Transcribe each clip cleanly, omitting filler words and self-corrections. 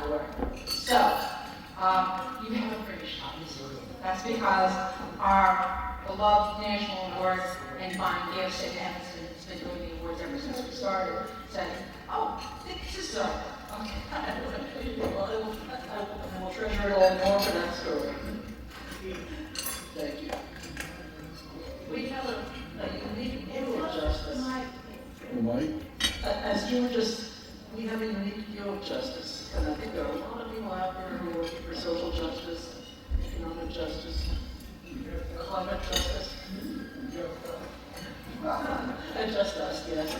door. So, you have a British obviously. That's because our beloved National Award and Fine Gifts at Emerson has been doing the awards ever since we started, said, oh, this is so. Okay. Well, I will treasure it all more for that story. Thank you. We have a unique view of justice. Mike? As you were just, we have a unique view of justice. And I think there are a lot of people out there who are looking for social justice, economic justice, climate justice. And just us, yes.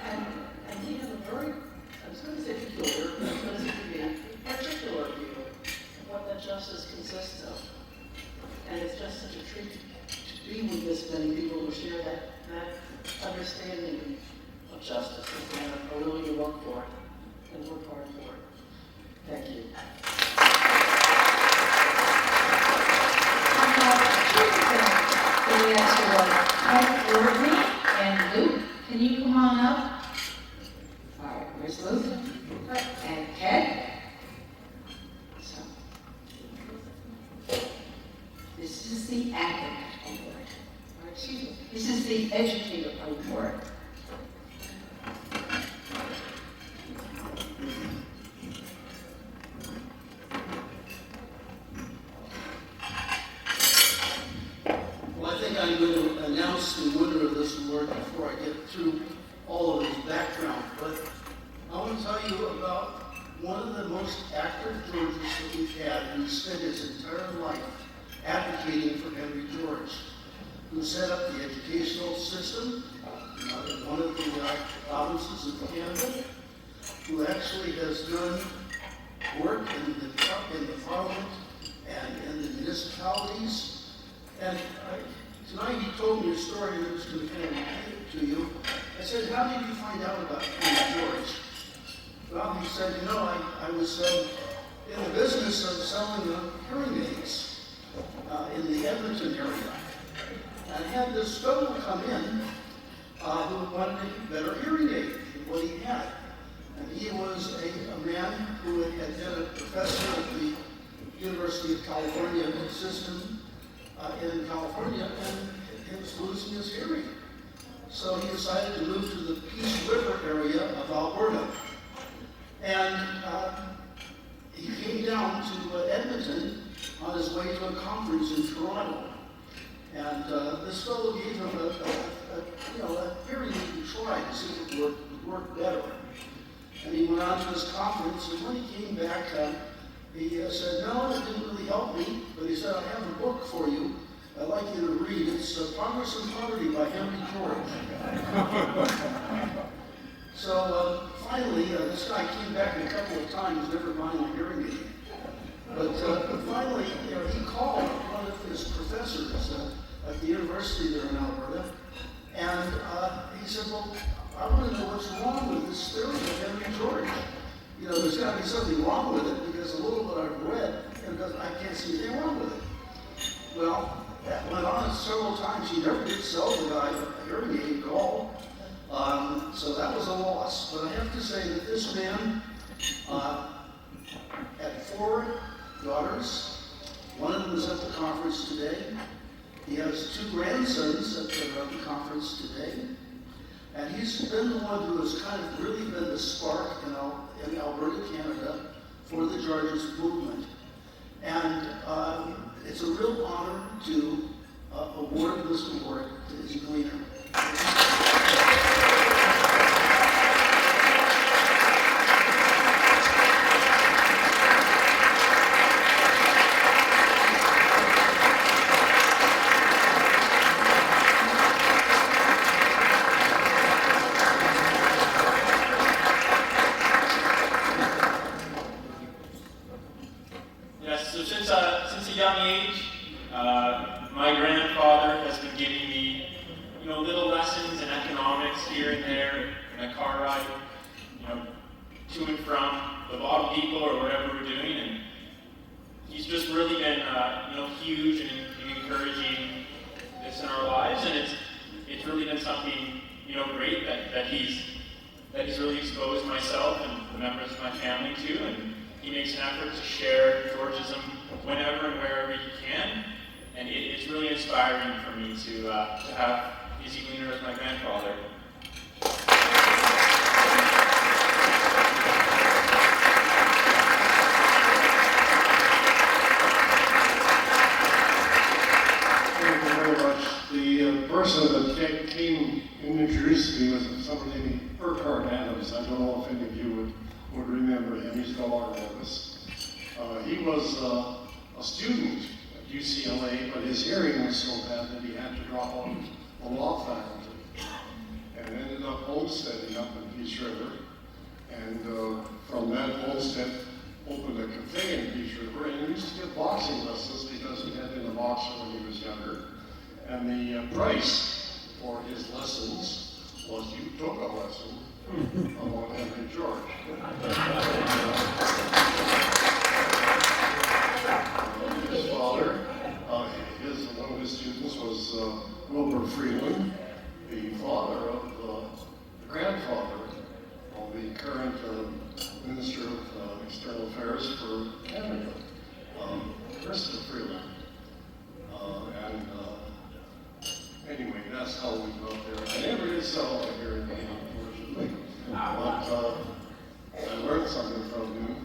And we have a very, I was going to say peculiar, but I was going to say particular view of what that justice consists of. And it's just such a treat to be with this many people who share that understanding of justice and are willing to work for it and work hard for it. Thank you. Rooney and Luke, can you come on up? All right, where's Luke? And Ted? So, this is the advocate award. Or excuse me, this is the educator award. Well, I think I'm going to announce the winner of this award before I get through all of his background. But I want to tell you about one of the most active Georges that we've had, who spent his entire life advocating for Henry George, who set up the educational system in one of the provinces of Canada, who actually has done work in the parliament and in the municipalities. And tonight he told me a story that was going to kind of repeat it to you. I said, how did you find out about Henry George? Well, he said, you know, I was in the business of selling hearing aids in the Edmonton area. And I had this fellow come in who wanted a better hearing aid than what he had. And he was a man who had been a professor at the University of California system in California, and he was losing his hearing. So he decided to move to the Peace River area of Alberta. And he came down to Edmonton on his way to a conference in Toronto. And this fellow gave him a hearing aid to try to see if it would work better. And he went on to his conference, and when he came back, he said, no, it didn't really help me, but he said, I have a book for you I'd like you to read. It's Progress and Poverty by Henry George. So finally, this guy came back a couple of times, never mind the hearing aid. But finally, he called one of his professors at the university there in Alberta, and he said, well, I want to know what's wrong with this theory of Henry George. There's got to be something wrong with it, because a little bit I've read, I can't see anything wrong with it. Well, that went on several times. He never did sell the guy a hearing aid at all. So that was a loss. But I have to say that this man had 4 daughters. One of them is at the conference today. He has 2 grandsons that are at the conference today. And he's been the one who has kind of really been the spark in Alberta, Canada, for the Georges movement. And it's a real honor to award this award to his gleaner. Great that he's really exposed myself and the members of my family too, and he makes an effort to share Georgism whenever and wherever he can. And it's really inspiring for me to have Easy Gleaner as my grandfather. Thank you very much. The person that came and introduced me was somebody named Urquhart Adams. I don't know if any of you would remember him. He's no longer with us. He was a student at UCLA, but his hearing was so bad that he had to drop out of the law faculty and ended up homesteading up in Peace River. And from that homestead, opened a cafe in Peace River, and he used to get boxing lessons because he had been a boxer when he was younger. And the price for his lessons was you took a lesson about Henry George. His father, one of his students was Wilbur Freeland, the father of the grandfather of the current Minister of External Affairs for Canada, Christopher Freeland. Anyway, that's how we got there. I never did sell it here in Maine, unfortunately. But I learned something from him.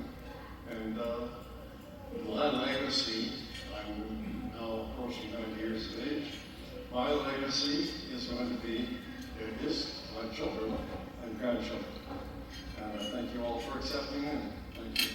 And my legacy, I'm now approaching 90 years of age, my legacy is going to be my children and grandchildren. And I thank you all for accepting it. Thank you.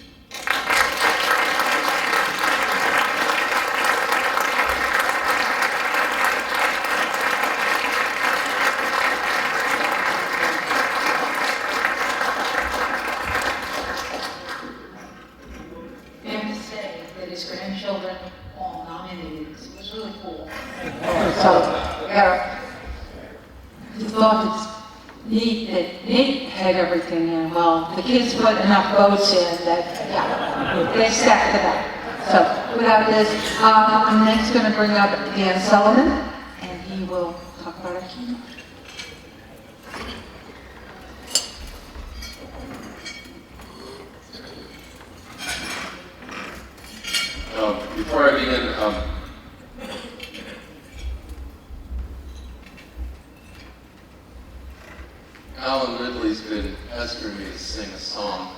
Grandchildren all nominated. It was really cool. So, Eric, I just thought it's neat that Nate had everything in. Well, the kids put enough votes in that, yeah, they stacked it up. So, without this, I'm next going to bring up Dan Sullivan, and he will talk about our keynote. Before I begin, Alan Ridley's been pestering me to sing a song.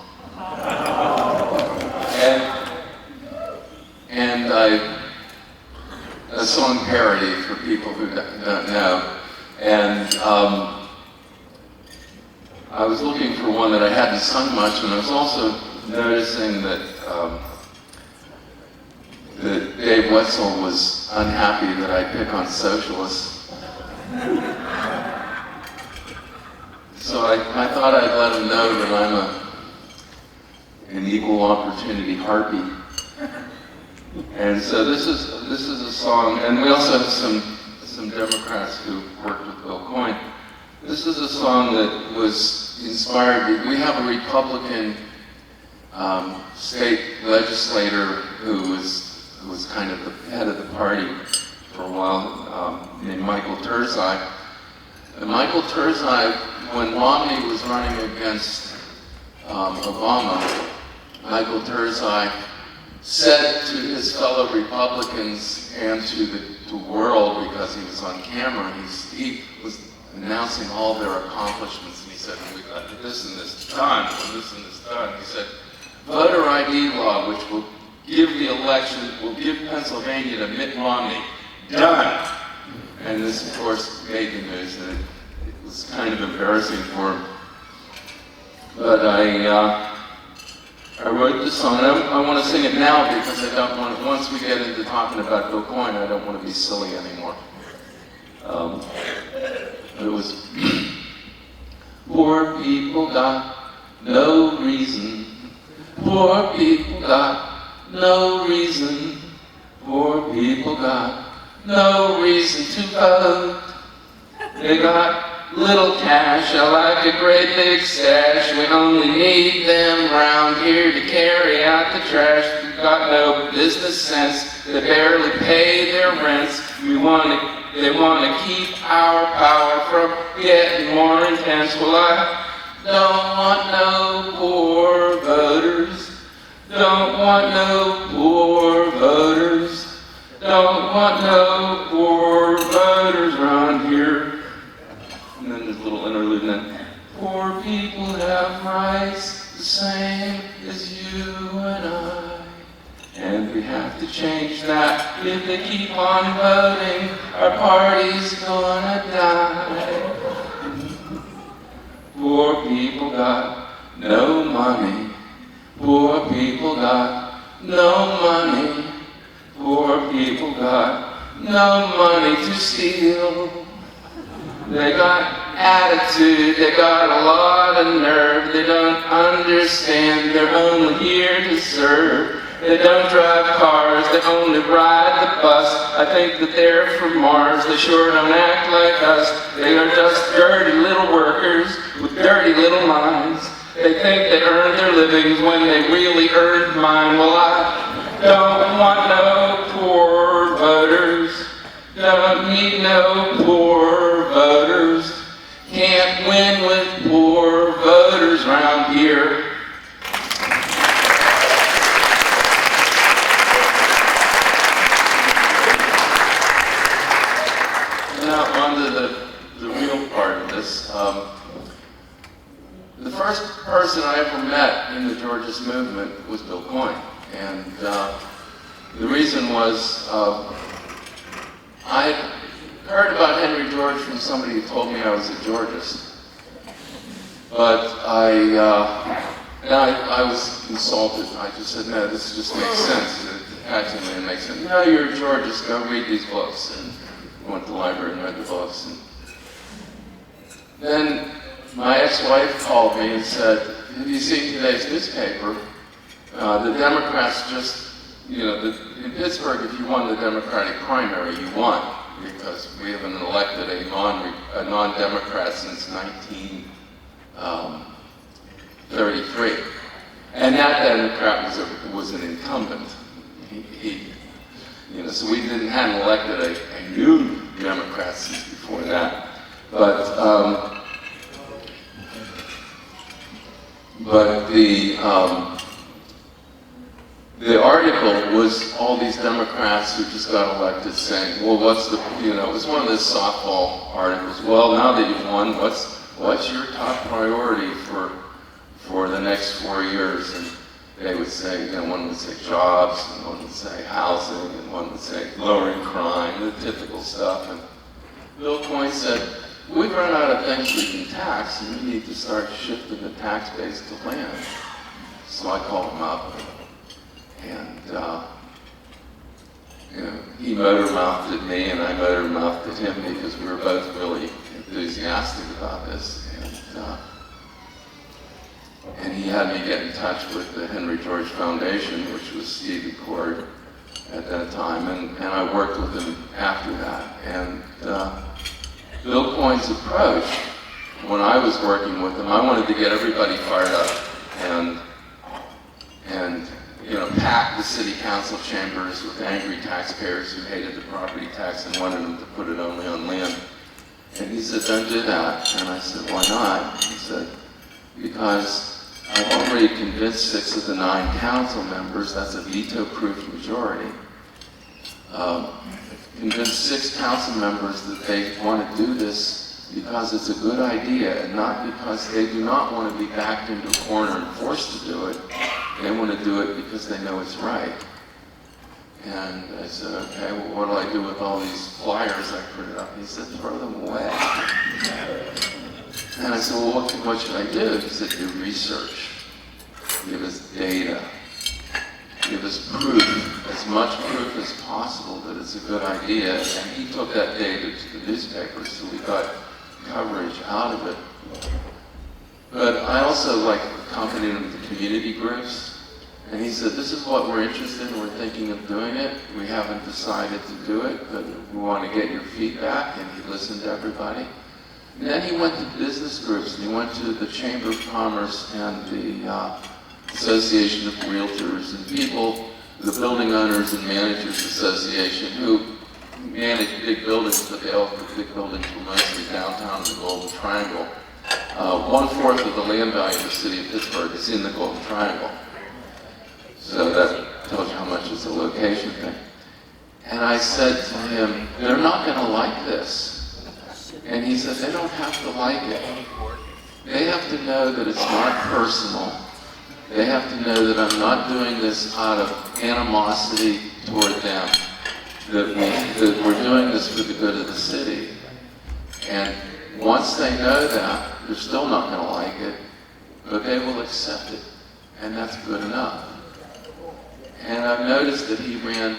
And a song parody for people who don't know. And I was looking for one that I hadn't sung much, and I was also noticing that Dave Wetzel was unhappy that I pick on socialists. So I thought I'd let him know that I'm an equal opportunity harpy. And so this is a song, and we also have some Democrats who worked with Bill Coyne. This is a song that was inspired. We have a Republican state legislator who was kind of the head of the party for a while, named Michael Turzai. And Michael Turzai, when Romney was running against Obama, Michael Turzai said to his fellow Republicans and to the world, because he was on camera, he was announcing all their accomplishments, and he said, we got this and this done, and this and this done. He said, voter ID law, which will give the election, will give Pennsylvania to Mitt Romney, done. And this, of course, made the news, and it was kind of embarrassing for him. But I wrote this song, and I want to sing it now because I don't want, once we get into talking about Bill Coyne, I don't want to be silly anymore. It was, poor people got no reason, poor people got no reason, poor people got no reason to vote. They got little cash, I like a great big stash. We only need them round here to carry out the trash. We've got no business sense, they barely pay their rents. They want to keep our power from getting more intense. Well, Don't want no poor voters. Don't want no poor voters. Don't want no poor voters around here. And then there's a little interlude and then, poor people have rights the same as you and I. And we have to change that. If they keep on voting, our party's gonna die. Poor people got no money. Poor people got no money. Poor people got no money to steal. They got attitude, they got a lot of nerve. They don't understand, they're only here to serve. They don't drive cars, they only ride the bus. I think that they're from Mars, they sure don't act like us. They are just dirty little workers with dirty little minds. They think they earned their livings when they really earned mine. Well, I don't want no poor voters. Don't need no poor voters. Can't win with poor voters round here. Now on to the real part of this. The first person I ever met in the Georgist movement was Bill Coyne. And the reason was I heard about Henry George from somebody who told me I was a Georgist. But I was consulted. I just said, no, this just makes sense. It actually makes sense. No, you're a Georgist, go read these books. And I went to the library and read the books. And then my ex-wife called me and said, have you seen today's newspaper? The Democrats just, in Pittsburgh, if you won the Democratic primary, you won, because we haven't elected a non-Democrat since 1933. And that Democrat was an incumbent. So we hadn't elected a new Democrat since before that. But the article was all these Democrats who just got elected saying, well, what's the, it was one of those softball articles. Well, now that you've won, what's your top priority for the next 4 years? And they would say, one would say jobs, and one would say housing, and one would say lowering crime, the typical stuff. And Bill Coyne said, we've run out of things we can tax, and we need to start shifting the tax base to land. So I called him up, and he motor-mouthed at me, and I motor-mouthed at him because we were both really enthusiastic about this. And he had me get in touch with the Henry George Foundation, which was Stephen Cord at that time, and I worked with him after that. And Bill Coyne's approach, when I was working with him, I wanted to get everybody fired up and pack the city council chambers with angry taxpayers who hated the property tax and wanted them to put it only on land. And he said, don't do that. And I said, why not? He said, because I've already convinced 6 of the 9 council members, that's a veto-proof majority, convinced 6 council members that they want to do this because it's a good idea and not because they do not want to be backed into a corner and forced to do it. They want to do it because they know it's right. And I said, okay, well, what do I do with all these flyers I printed up? He said, throw them away. And I said, well, what should I do? He said, do research. Give us data. Give us proof, as much proof as possible that it's a good idea. And he took that data to the newspapers, so we got coverage out of it. But I also accompanied him to community groups. And he said, this is what we're interested in, we're thinking of doing it. We haven't decided to do it, but we want to get your feedback. And he listened to everybody. And then he went to business groups, and he went to the Chamber of Commerce and the Association of Realtors and people, the Building Owners and Managers Association, who manage big buildings, but they all, the big buildings were mostly downtown in the Golden Triangle. 1/4 of the land value of the city of Pittsburgh is in the Golden Triangle. So that tells you how much it's a location thing. And I said to him, they're not going to like this. And he said, they don't have to like it. They have to know that it's not personal. They have to know that I'm not doing this out of animosity toward them, that we're doing this for the good of the city. And once they know that, they're still not going to like it, but they will accept it, and that's good enough. And I've noticed that he ran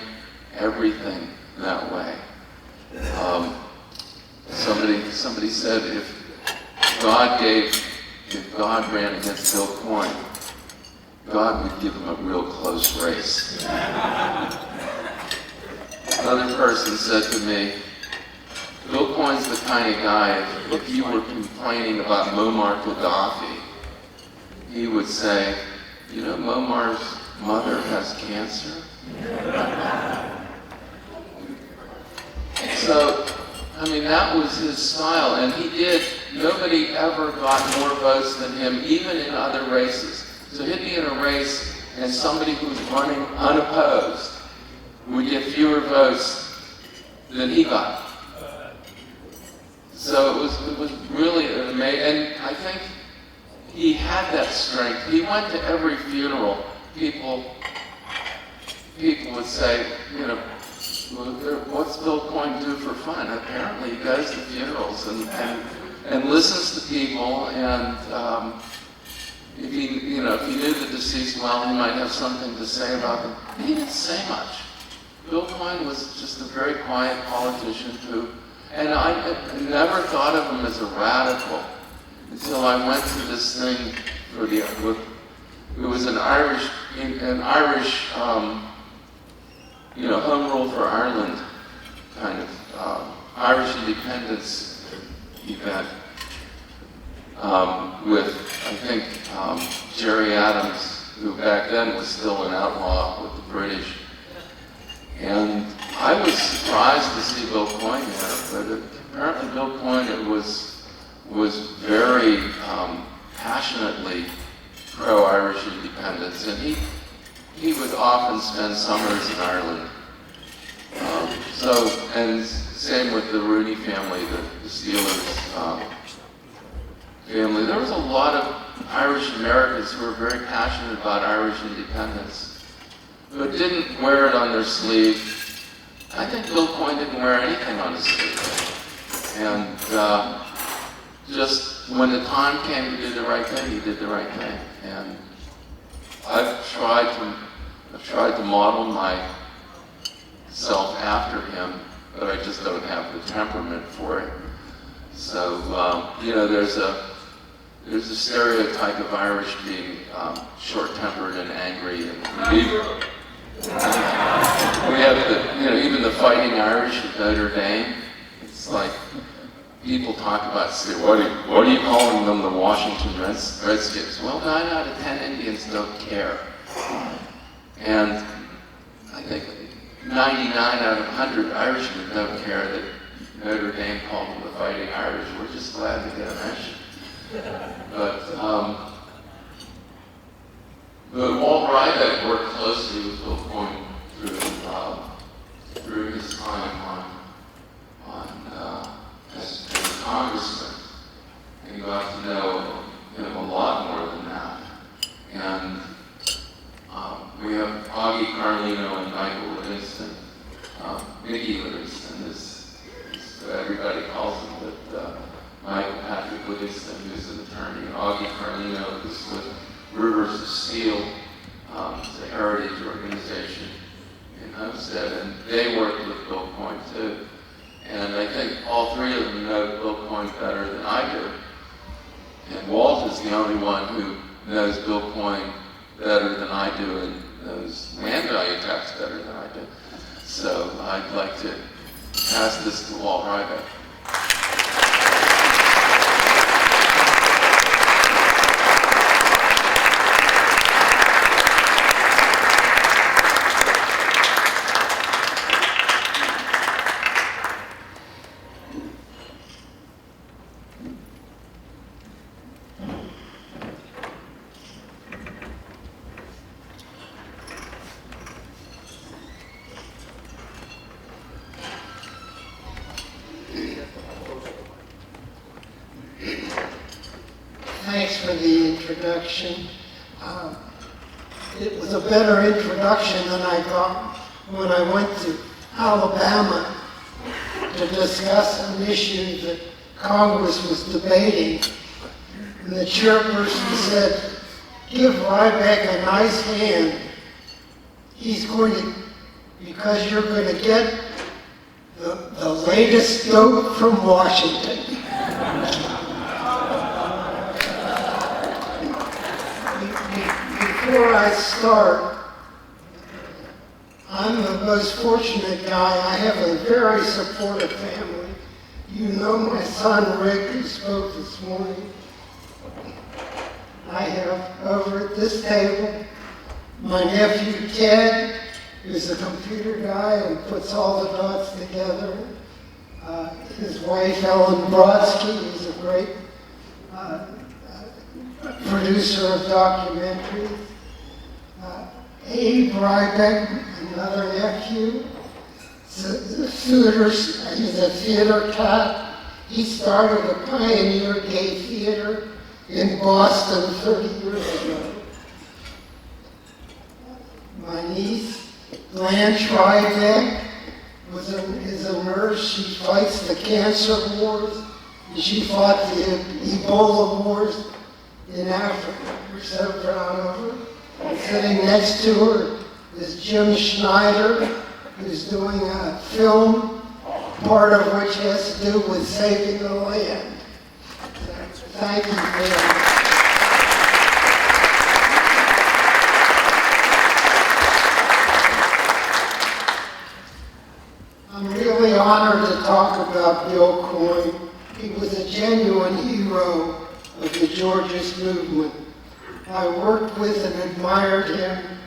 everything that way. Somebody said if God ran against Bill Coyne, God would give him a real close race. Another person said to me, Bill Coyne's the kind of guy, if you were complaining about Muammar Gaddafi, he would say, you know, Muammar's mother has cancer. So, I mean, that was his style, and nobody ever got more votes than him, even in other races. So he'd be in a race, and somebody who was running unopposed would get fewer votes than he got. So it was really amazing, and I think he had that strength. He went to every funeral. People would say, you know, what's Bill Coyne do for fun? Apparently he goes to funerals and listens to people, and if he knew the deceased well, he might have something to say about them. He didn't say much. Bill Coyne was just a very quiet politician and I never thought of him as a radical until I went to this thing it was an Irish home rule for Ireland kind of Irish independence event with, I think, Jerry Adams, who back then was still an outlaw with the British. And I was surprised to see Bill Coyne there, but apparently Bill Coyne was very passionately pro-Irish independence, and he would often spend summers in Ireland. And same with the Rooney family, the Steelers family. There was a lot of Irish Americans who were very passionate about Irish independence, but didn't wear it on their sleeve. I think Bill Coyne didn't wear anything on his sleeve. And just when the time came to do the right thing, he did the right thing. And I've tried to model myself after him, but I just don't have the temperament for it. So, there's a stereotype of Irish being short-tempered and angry, and we have even the Fighting Irish at Notre Dame. It's like people talk about, what are you calling them, the Washington Redskins? Well, 9 out of 10 Indians don't care. And I think 99 out of 100 Irishmen don't care that Notre Dame called them the Fighting Irish. We're just glad to get a mention. But Walt Rybeck worked closely with Bill Coyne through his time as a congressman, and you got to know him a lot more than that. And we have Augie, Carlino, and Michael Livingston. Mickey Livingston is everybody calls him, but Michael Patrick Livingston, who's an attorney, and Augie Carlino, who's with Rivers of Steel. It's a heritage organization in Homestead, and they worked with Bill Coyne too. And I think all three of them know Bill Coyne better than I do. And Walt is the only one who knows Bill Coyne better than I do and knows land value tax better than I do. So I'd like to pass this to Walt Rybeck. introduction. It was a better introduction than I got when I went to Alabama to discuss an issue that Congress was debating. And the chairperson said, give Rybeck a nice hand. He's going to, because you're going to get the latest dope from Washington. Before I start, I'm the most fortunate guy. I have a very supportive family. You know my son Rick, who spoke this morning. I have over at this table my nephew Ted, who's a computer guy and puts all the dots together. His wife Ellen Brodsky, who's a great producer of documentaries. Abe Rybeck, another nephew. He's a theater cat. He started a pioneer gay theater in Boston 30 years ago. My niece, Blanche Rybeck, is a nurse. She fights the cancer wars, and she fought the Ebola wars in Africa. We're so proud of her. And sitting next to her is Jim Schneider, who's doing a film, part of which has to do with saving the land. Thank you, Bill. I'm really honored to talk about Bill Coyne. He was a genuine hero of the Georgist movement. I worked with and admired him.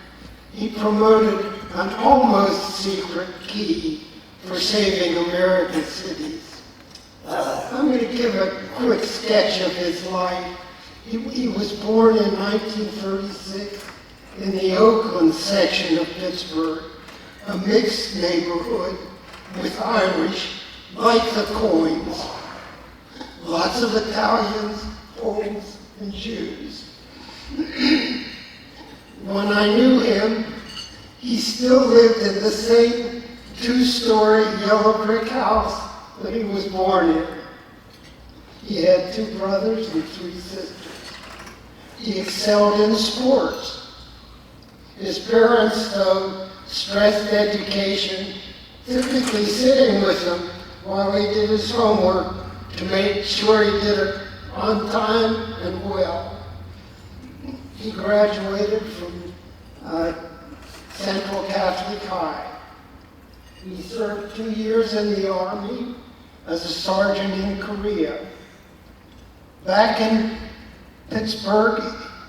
He promoted an almost secret key for saving American cities. I'm going to give a quick sketch of his life. He was born in 1936 in the Oakland section of Pittsburgh, a mixed neighborhood with Irish, like the Coynes. Lots of Italians, Poles, and Jews. When I knew him, he still lived in the same two-story yellow brick house that he was born in. He had 2 brothers and 3 sisters. He excelled in sports. His parents, though, stressed education, typically sitting with him while he did his homework to make sure he did it on time and well. He graduated from Central Catholic High. He served 2 years in the Army as a sergeant in Korea. Back in Pittsburgh,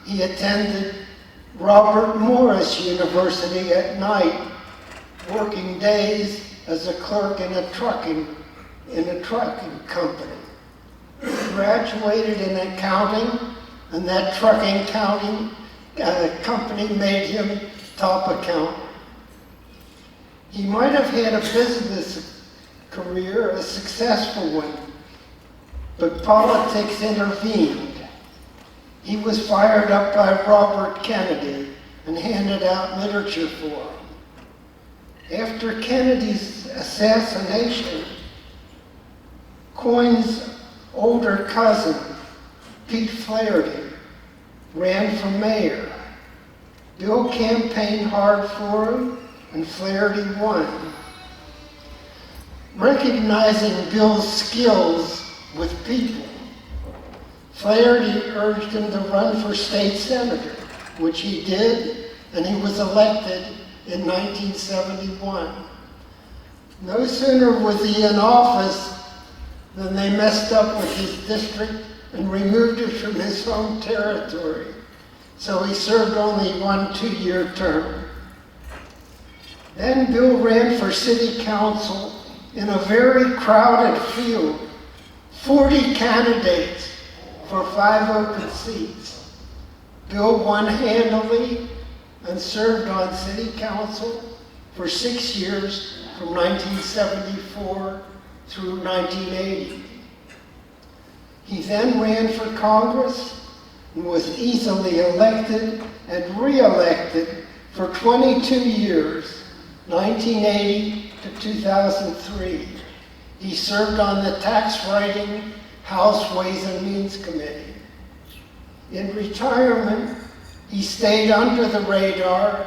he attended Robert Morris University at night, working days as a clerk in a trucking company. He graduated in accounting, and that trucking company made him top accountant. He might have had a business career, a successful one, but politics intervened. He was fired up by Robert Kennedy and handed out literature for him. After Kennedy's assassination, Coyne's older cousin, Pete Flaherty, ran for mayor. Bill campaigned hard for him, and Flaherty won. Recognizing Bill's skills with people, Flaherty urged him to run for state senator, which he did, and he was elected in 1971. No sooner was he in office than they messed up with his district and removed it from his home territory. So he served only 1 2-year term. Then Bill ran for city council in a very crowded field, 40 candidates for 5 open seats. Bill won handily and served on city council for 6 years from 1974 through 1980. He then ran for Congress and was easily elected and re-elected for 22 years, 1980 to 2003. He served on the Tax Writing House Ways and Means Committee. In retirement, he stayed under the radar,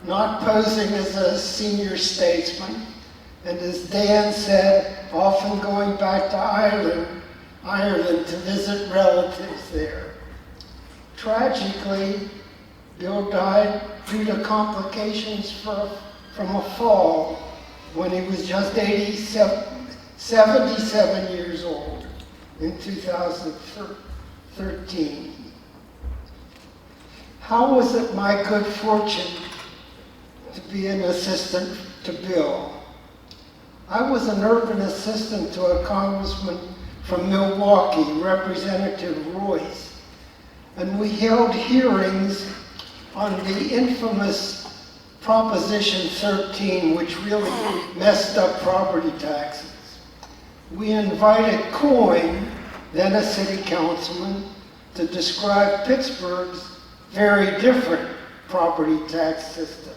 not posing as a senior statesman, and as Dan said, often going back to Ireland to visit relatives there. Tragically, Bill died due to complications from a fall when he was just 77 years old in 2013. How was it my good fortune to be an assistant to Bill? I was an urban assistant to a congressman from Milwaukee, Representative Royce, and we held hearings on the infamous Proposition 13, which really messed up property taxes. We invited Coyne, then a city councilman, to describe Pittsburgh's very different property tax system.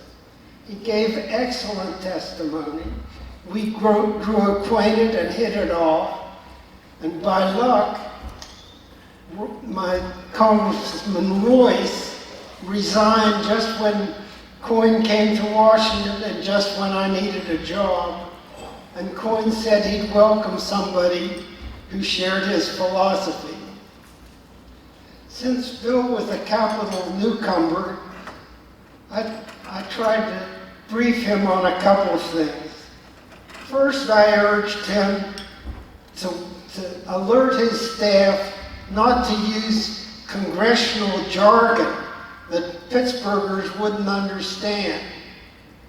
He gave excellent testimony. We grew acquainted and hit it off. And by luck, my Congressman Royce resigned just when Coyne came to Washington and just when I needed a job. And Coyne said he'd welcome somebody who shared his philosophy. Since Bill was a capital newcomer, I tried to brief him on a couple of things. First, I urged him to alert his staff not to use congressional jargon that Pittsburghers wouldn't understand.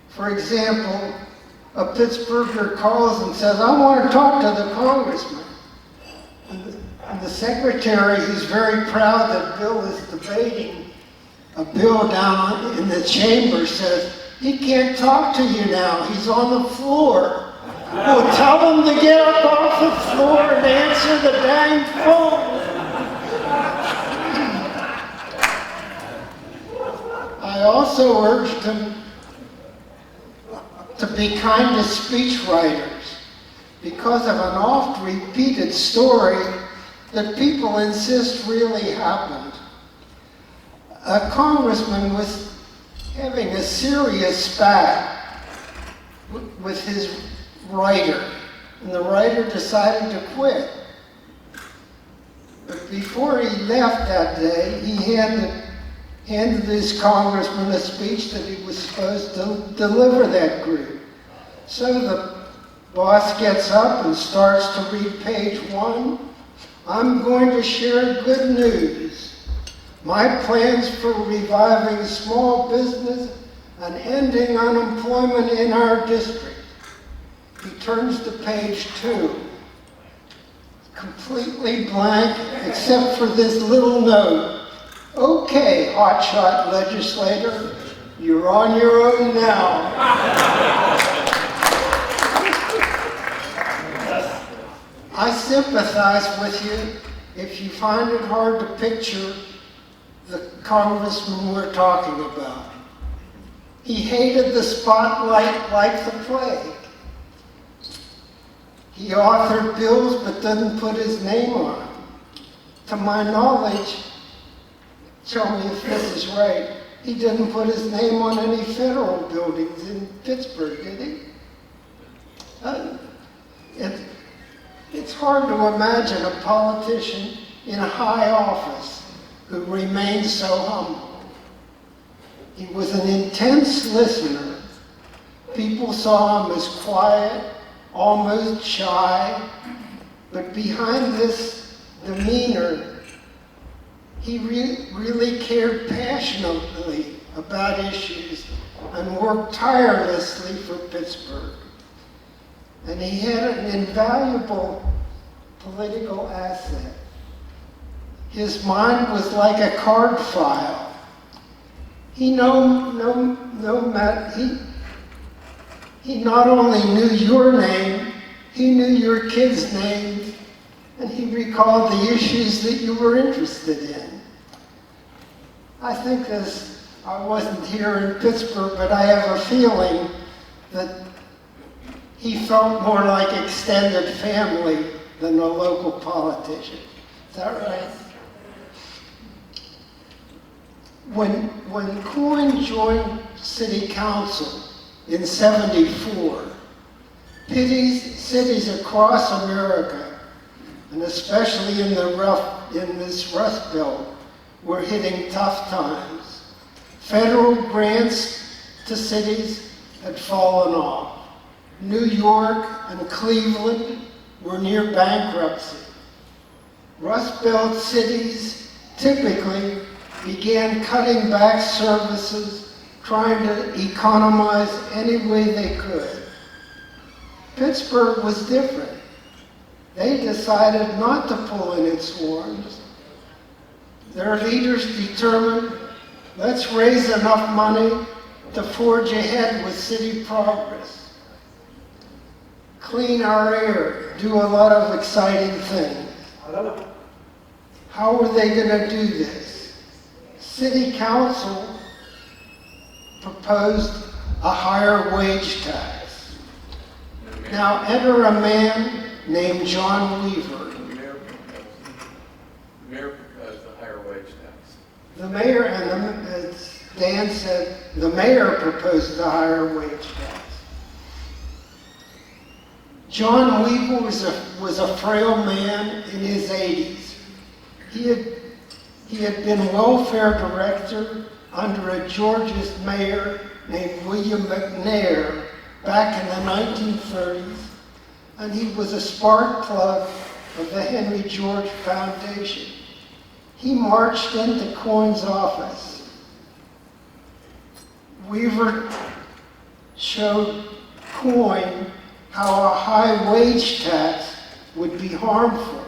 For example, a Pittsburgher calls and says, "I want to talk to the congressman." And the secretary, who's very proud that Bill is debating a bill down in the chamber, says, "He can't talk to you now, he's on the floor." Well, tell him to get up off the floor and answer the dang phone. I also urged him to be kind to speechwriters because of an oft-repeated story that people insist really happened. A congressman was having a serious spat with his writer, and the writer decided to quit. But before he left that day, he handed this congressman a speech that he was supposed to deliver that group. So the boss gets up and starts to read page 1. "I'm going to share good news. My plans for reviving small business and ending unemployment in our district." He turns to page 2, completely blank except for this little note. "Okay, hotshot legislator, you're on your own now." I sympathize with you if you find it hard to picture the congressman we're talking about. He hated the spotlight like the plague. He authored bills but didn't put his name on them. To my knowledge, tell me if this is right, he didn't put his name on any federal buildings in Pittsburgh, did he? It's hard to imagine a politician in a high office who remained so humble. He was an intense listener. People saw him as quiet, almost shy, but behind this demeanor, he really cared passionately about issues and worked tirelessly for Pittsburgh. And he had an invaluable political asset. His mind was like a card file. He not only knew your name, he knew your kids' names, and he recalled the issues that you were interested in. I think this, I wasn't here in Pittsburgh, but I have a feeling that he felt more like extended family than a local politician. Is that right? When Coyne joined City Council in '74, cities across America, and especially in this Rust Belt, were hitting tough times. Federal grants to cities had fallen off. New York and Cleveland were near bankruptcy. Rust Belt cities typically began cutting back services, trying to economize any way they could. Pittsburgh was different. They decided not to pull in its horns. Their leaders determined, let's raise enough money to forge ahead with city progress. Clean our air, do a lot of exciting things. How were they going to do this? City Council proposed a higher wage tax. Now enter a man named John Weaver. The mayor proposed a higher wage tax. The mayor, and as Dan said, the mayor proposed a higher wage tax. John Weaver was a frail man in his 80s. He had been welfare director under a Georgia's mayor named William McNair back in the 1930s, and he was a spark plug of the Henry George Foundation. He marched into Coyne's office. Weaver showed Coyne how a high wage tax would be harmful,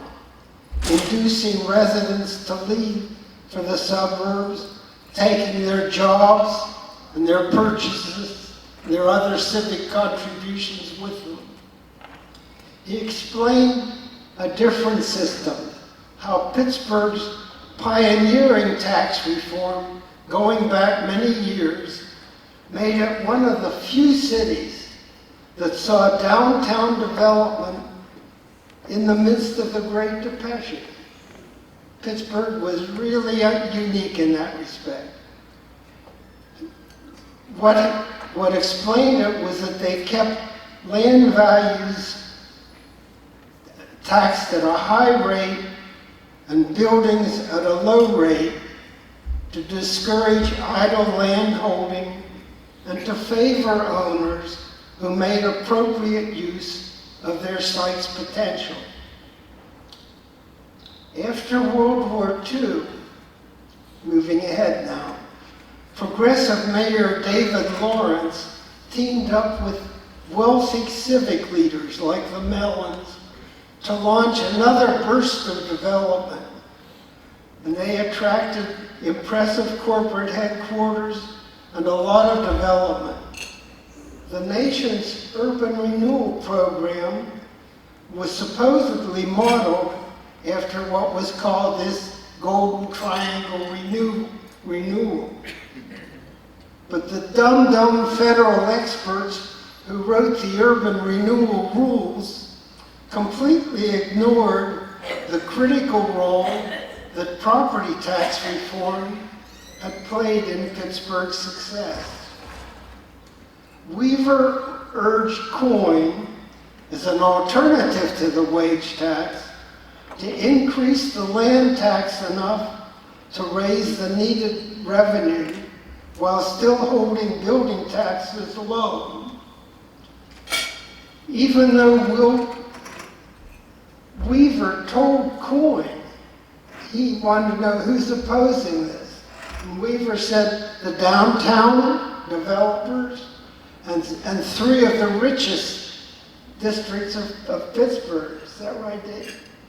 inducing residents to leave for the suburbs, taking their jobs and their purchases, and their other civic contributions with them. He explained a different system, how Pittsburgh's pioneering tax reform, going back many years, made it one of the few cities that saw downtown development in the midst of the Great Depression. Pittsburgh was really unique in that respect. What explained it was that they kept land values taxed at a high rate and buildings at a low rate to discourage idle land holding and to favor owners who made appropriate use of their site's potential. After World War II, moving ahead now, progressive Mayor David Lawrence teamed up with wealthy civic leaders like the Mellons to launch another burst of development. And they attracted impressive corporate headquarters and a lot of development. The nation's urban renewal program was supposedly modeled after what was called this Golden Triangle renewal. But the dumb federal experts who wrote the urban renewal rules completely ignored the critical role that property tax reform had played in Pittsburgh's success. Weaver urged Coyne, as an alternative to the wage tax, to increase the land tax enough to raise the needed revenue while still holding building taxes low. Even though Weaver told Coyne he wanted to know who's opposing this. And Weaver said the downtown developers and three of the richest districts of Pittsburgh. Is that right,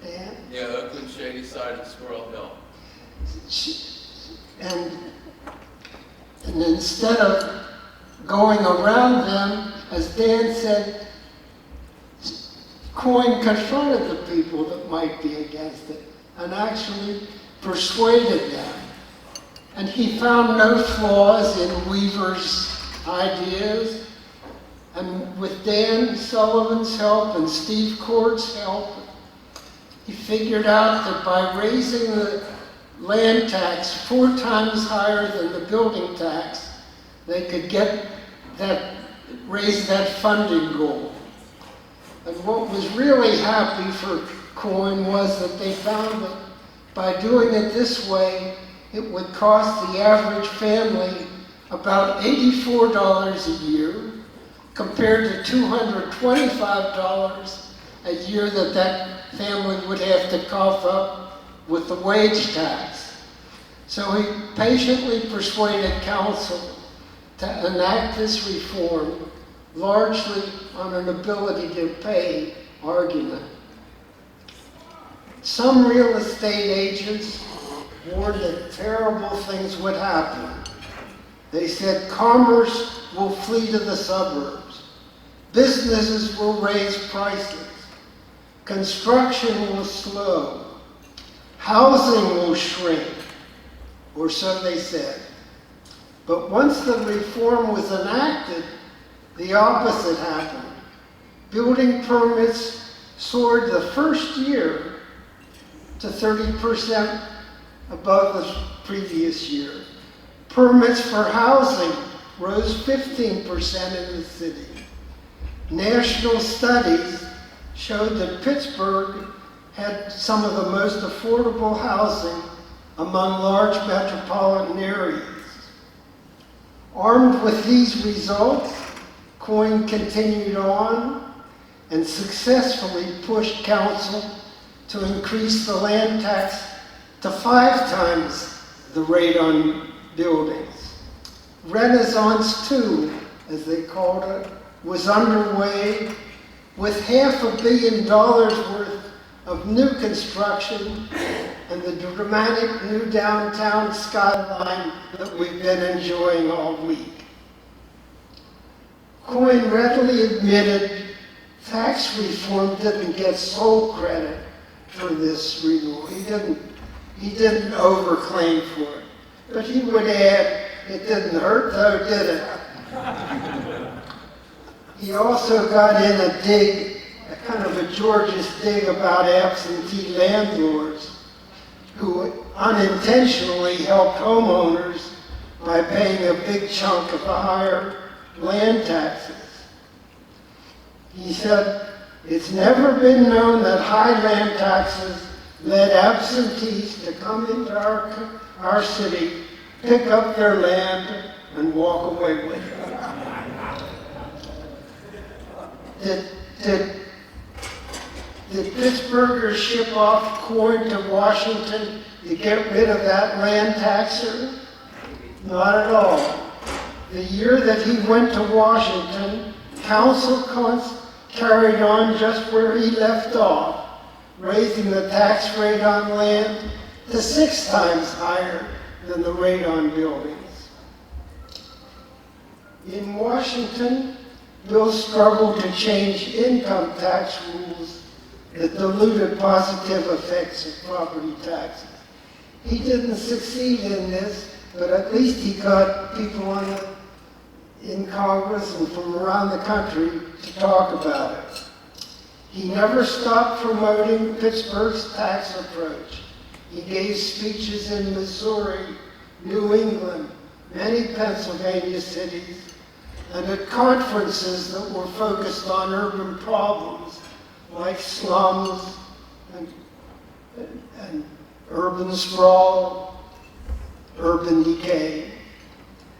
Dan? Yeah, Oakland, Shady Side, and Squirrel Hill. And instead of going around them, as Dan said, Coyne confronted the people that might be against it and actually persuaded them. and he found no flaws in Weaver's ideas. And with Dan Sullivan's help and Steve Cord's help, he figured out that by raising the land tax 4 times higher than the building tax, they could raise that funding goal. And what was really happy for Coyne was that they found that by doing it this way, it would cost the average family about $84 a year, compared to $225 a year that family would have to cough up with the wage tax. So he patiently persuaded council to enact this reform, largely on an ability to pay argument. Some real estate agents warned that terrible things would happen. They said commerce will flee to the suburbs. Businesses will raise prices. Construction will slow. Housing will shrink, or so they said. But once the reform was enacted, the opposite happened. Building permits soared the first year to 30% above the previous year. Permits for housing rose 15% in the city. National studies showed that Pittsburgh had some of the most affordable housing among large metropolitan areas. Armed with these results, Coyne continued on and successfully pushed council to increase the land tax to 5 times the rate on buildings. Renaissance 2, as they called it, was underway with $500 million worth of new construction and the dramatic new downtown skyline that we've been enjoying all week. Coyne readily admitted tax reform didn't get sole credit for this renewal. He didn't overclaim for it. But he would add, it didn't hurt though, did it? He also got in a dig, a kind of a George's dig about absentee landlords who unintentionally helped homeowners by paying a big chunk of the higher land taxes. He said, it's never been known that high land taxes led absentees to come into our city, pick up their land, and walk away with it. Did Pittsburghers ship off Coyne to Washington to get rid of that land taxer? Not at all. The year that he went to Washington, council carried on just where he left off, raising the tax rate on land to 6 times higher than the rate on buildings. In Washington, Bill struggled to change income tax rules that diluted positive effects of property taxes. He didn't succeed in this, but at least he got people in Congress and from around the country to talk about it. He never stopped promoting Pittsburgh's tax approach. He gave speeches in Missouri, New England, many Pennsylvania cities, and at conferences that were focused on urban problems like slums and urban sprawl, urban decay.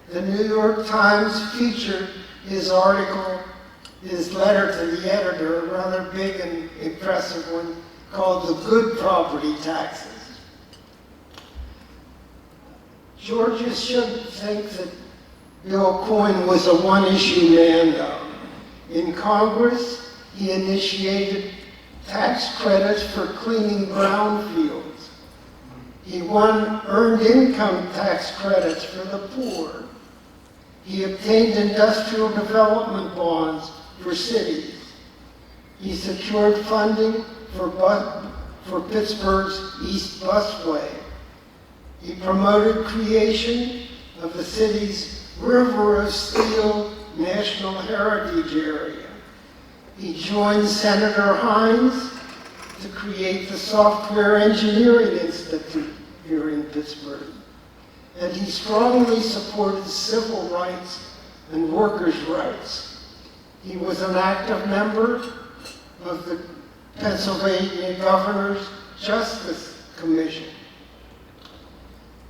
The New York Times featured his article, his letter to the editor, a rather big and impressive one, called The Good Property Taxes. Georgia should think that Bill Coyne was a one-issue man, though. In Congress, he initiated tax credits for cleaning brownfields. He won earned income tax credits for the poor. He obtained industrial development bonds for cities. He secured funding for Pittsburgh's East Busway. He promoted creation of the city's River of Steel National Heritage Area. He joined Senator Hines to create the Software Engineering Institute here in Pittsburgh. And he strongly supported civil rights and workers' rights. He was an active member of the Pennsylvania Governor's Justice Commission.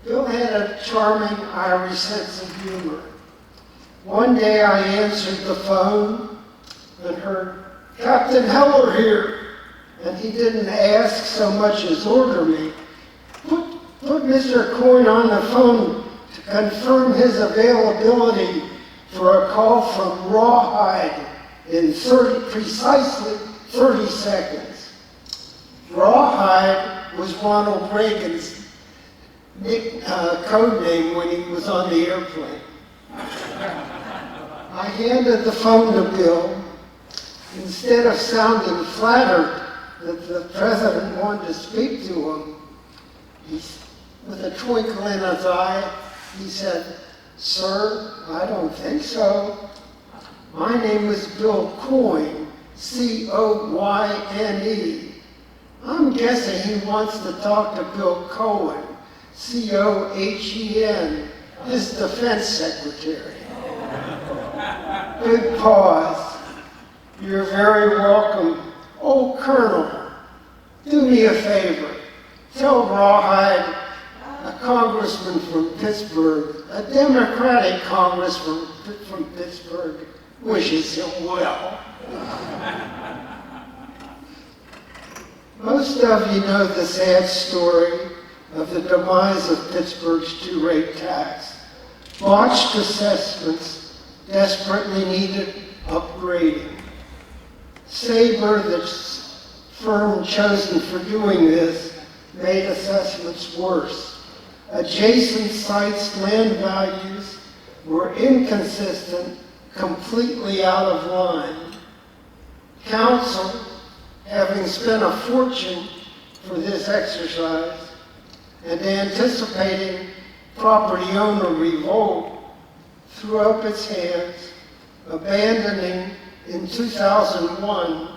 Bill had a charming Irish sense of humor. One day I answered the phone and heard, "Captain Heller here," and he didn't ask so much as order me. Put Mr. Coyne on the phone to confirm his availability for a call from Rawhide in precisely 30 seconds. Rawhide was Ronald Reagan's code name when he was on the airplane. I handed the phone to Bill. Instead of sounding flattered that the president wanted to speak to him, with a twinkle in his eye, he said, "Sir, I don't think so. My name is Bill Coyne, C-O-Y-N-E. I'm guessing he wants to talk to Bill Cohen, C-O-H-E-N, his defense secretary." Big pause. "You're very welcome. Oh, Colonel, do me a favor. Tell Rawhide, a congressman from Pittsburgh, a Democratic congressman from Pittsburgh, wishes him well." Most of you know the sad story of the demise of Pittsburgh's 2-rate tax. Botched assessments desperately needed upgrading. Sabre, the firm chosen for doing this, made assessments worse. Adjacent sites' land values were inconsistent, completely out of line. Council, having spent a fortune for this exercise and anticipating property owner revolt, threw up its hands, abandoning in 2001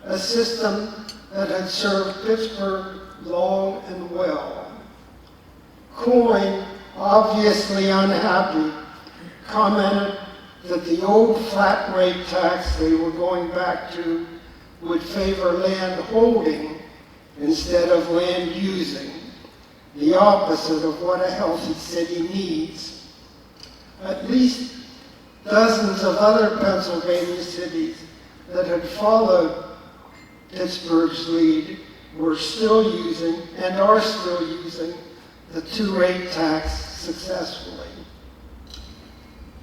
a system that had served Pittsburgh long and well. Coyne, obviously unhappy, commented that the old flat rate tax they were going back to would favor land holding instead of land using, the opposite of what a healthy city needs. At least dozens of other Pennsylvania cities that had followed Pittsburgh's lead were still using and are still using the 2-rate tax successfully.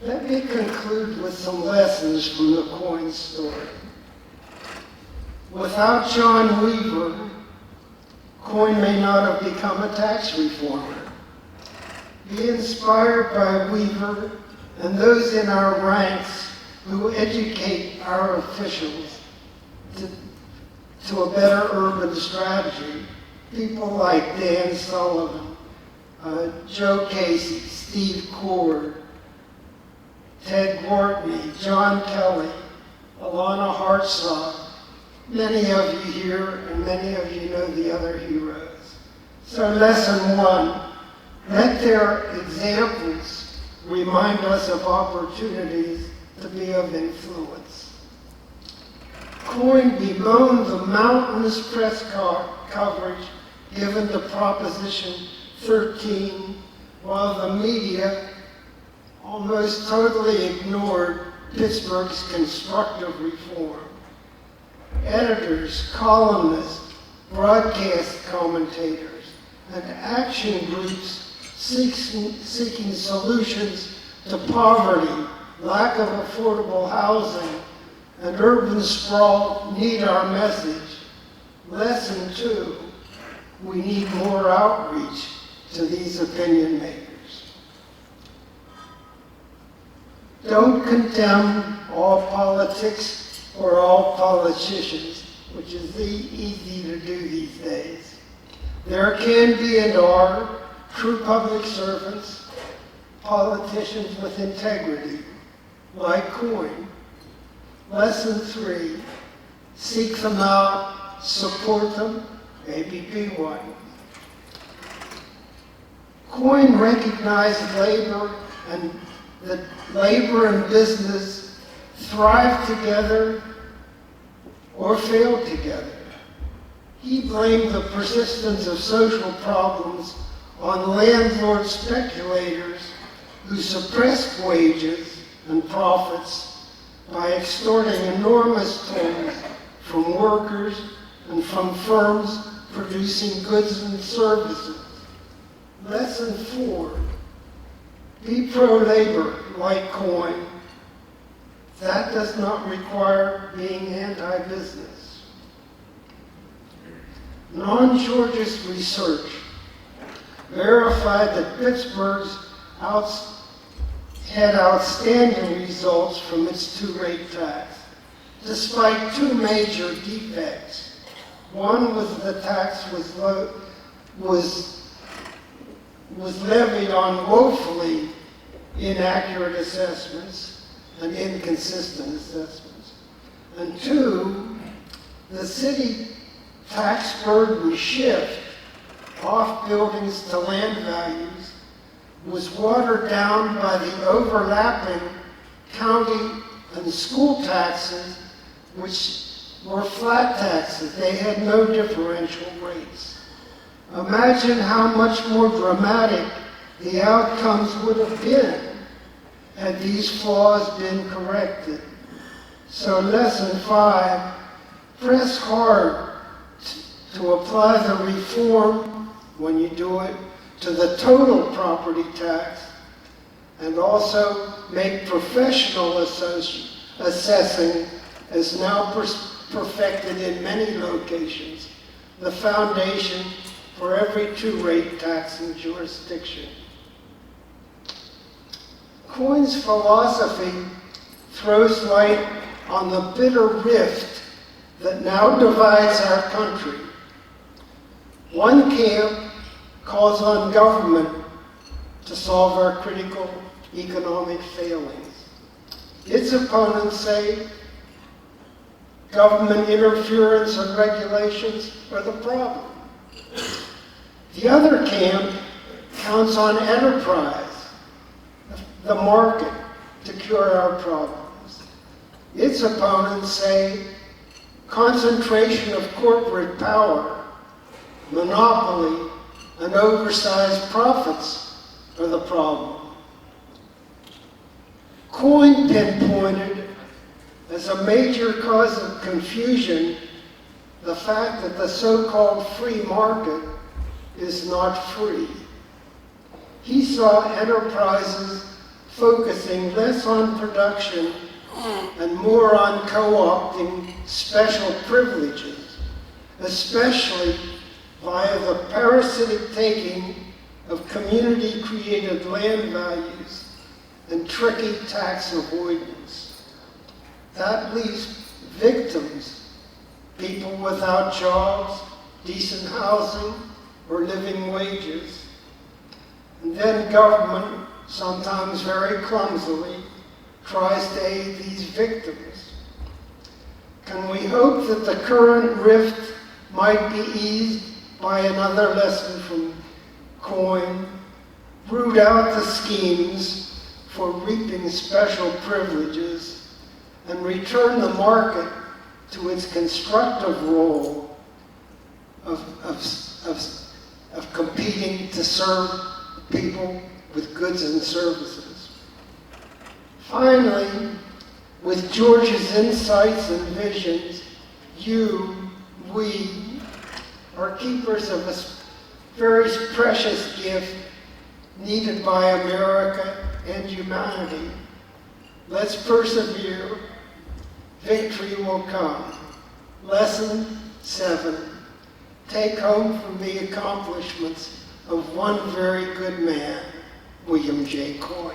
Let me conclude with some lessons from the Coyne story. Without John Weaver, Coyne may not have become a tax reformer. Be inspired by Weaver and those in our ranks who educate our officials to a better urban strategy. People like Dan Sullivan, Joe Casey, Steve Cord, Ted Gortney, John Kelly, Alana Hartsock, many of you here and many of you know the other heroes. So lesson 1, let their examples remind us of opportunities to be of influence. Coyne bemoaned the mountainous press coverage given to Proposition 13, while the media almost totally ignored Pittsburgh's constructive reform. Editors, columnists, broadcast commentators, and action groups seeking solutions to poverty, lack of affordable housing, and urban sprawl need our message. Lesson 2, we need more outreach to these opinion makers. Don't condemn all politics or all politicians, which is easy to do these days. There can be and are true public servants, politicians with integrity, like Coyne. Lesson 3, seek them out, support them, maybe be one. Coyne recognized labor and that labor and business thrive together or fail together. He blamed the persistence of social problems on landlord speculators who suppressed wages and profits by extorting enormous tolls from workers and from firms producing goods and services. Lesson 4, be pro-labor like Coyne. That does not require being anti-business. Non-Georgist research verified that Pittsburgh's had outstanding results from its two-rate tax, despite two major defects. One was the tax was levied on woefully inaccurate assessments and inconsistent assessments. And 2, the city tax burden shift off buildings to land values was watered down by the overlapping county and school taxes, which were flat taxes. They had no differential rates. Imagine how much more dramatic the outcomes would have been had these flaws been corrected. So lesson 5, press hard to apply the reform, when you do it, to the total property tax, and also make professional assessing, as now perfected in many locations, the foundation for every two-rate taxing jurisdiction. Coyne's philosophy throws light on the bitter rift that now divides our country. One camp calls on government to solve our critical economic failings. Its opponents say government interference and regulations are the problem. The other camp counts on enterprise, the market, to cure our problems. Its opponents say concentration of corporate power, monopoly, and oversized profits are the problem. Coyne pinpointed as a major cause of confusion the fact that the so-called free market is not free. He saw enterprises focusing less on production and more on co-opting special privileges, especially via the parasitic taking of community-created land values and tricky tax avoidance. That leaves victims, people without jobs, decent housing, or living wages. And then government, sometimes very clumsily, tries to aid these victims. Can we hope that the current rift might be eased by another lesson from Coyne? Root out the schemes for reaping special privileges and return the market to its constructive role of competing to serve people with goods and services. Finally, with George's insights and visions, we are keepers of a very precious gift needed by America and humanity. Let's persevere. Victory will come. Lesson 7. Take home from the accomplishments of one very good man, William J. Coyne.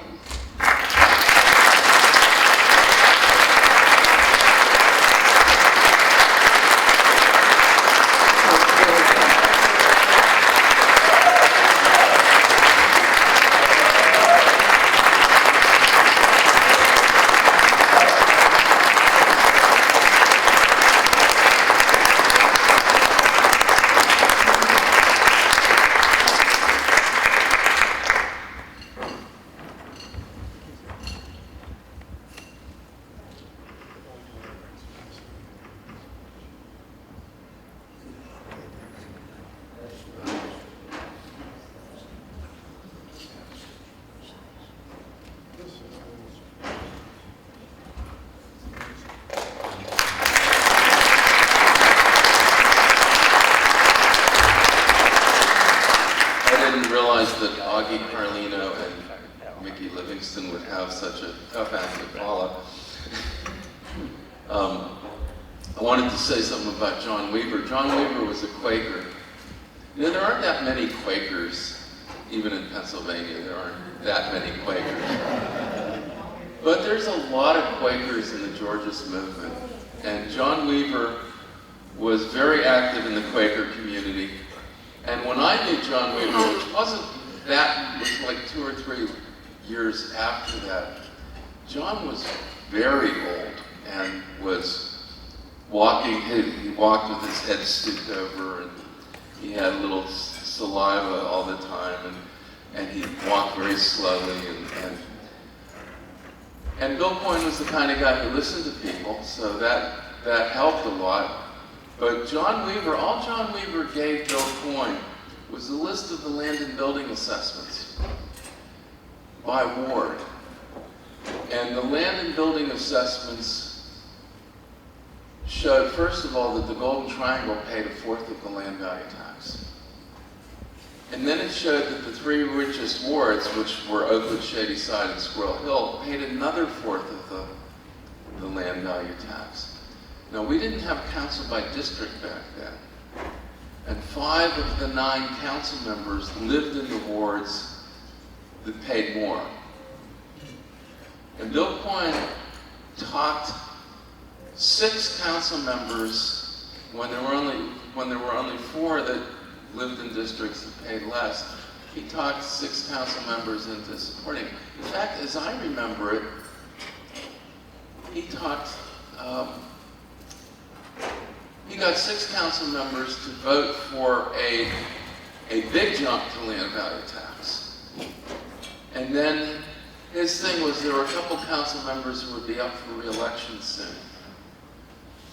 I wanted to say something about John Weaver. John Weaver was a Quaker. You know, there aren't that many Quakers, even in Pennsylvania, there aren't that many Quakers. But there's a lot of Quakers in the Georgist movement. And John Weaver was very active in the Quaker community. And when I knew John Weaver, which wasn't that, it was like 2 or 3 years after that, John was very old and was walking, he walked with his head stooped over, and he had a little saliva all the time, and he walked very slowly, and Bill Coyne was the kind of guy who listened to people, so that helped a lot. But John Weaver, all John Weaver gave Bill Coyne was a list of the land and building assessments by ward. And the land and building assessments showed, first of all, that the Golden Triangle paid 1/4 of the land value tax. And then it showed that the 3 richest wards, which were Oakwood, Shadyside, and Squirrel Hill, paid another 1/4 of the land value tax. Now, we didn't have council by district back then. And 5 of the 9 council members lived in the wards that paid more. And Bill Coyne talked 6 council members when there were only 4 that lived in districts that paid less. He talked 6 council members into supporting. In fact, as I remember it, he talked. He got 6 council members to vote for a big jump to land value tax. And then his thing was there were a couple council members who would be up for re-election soon.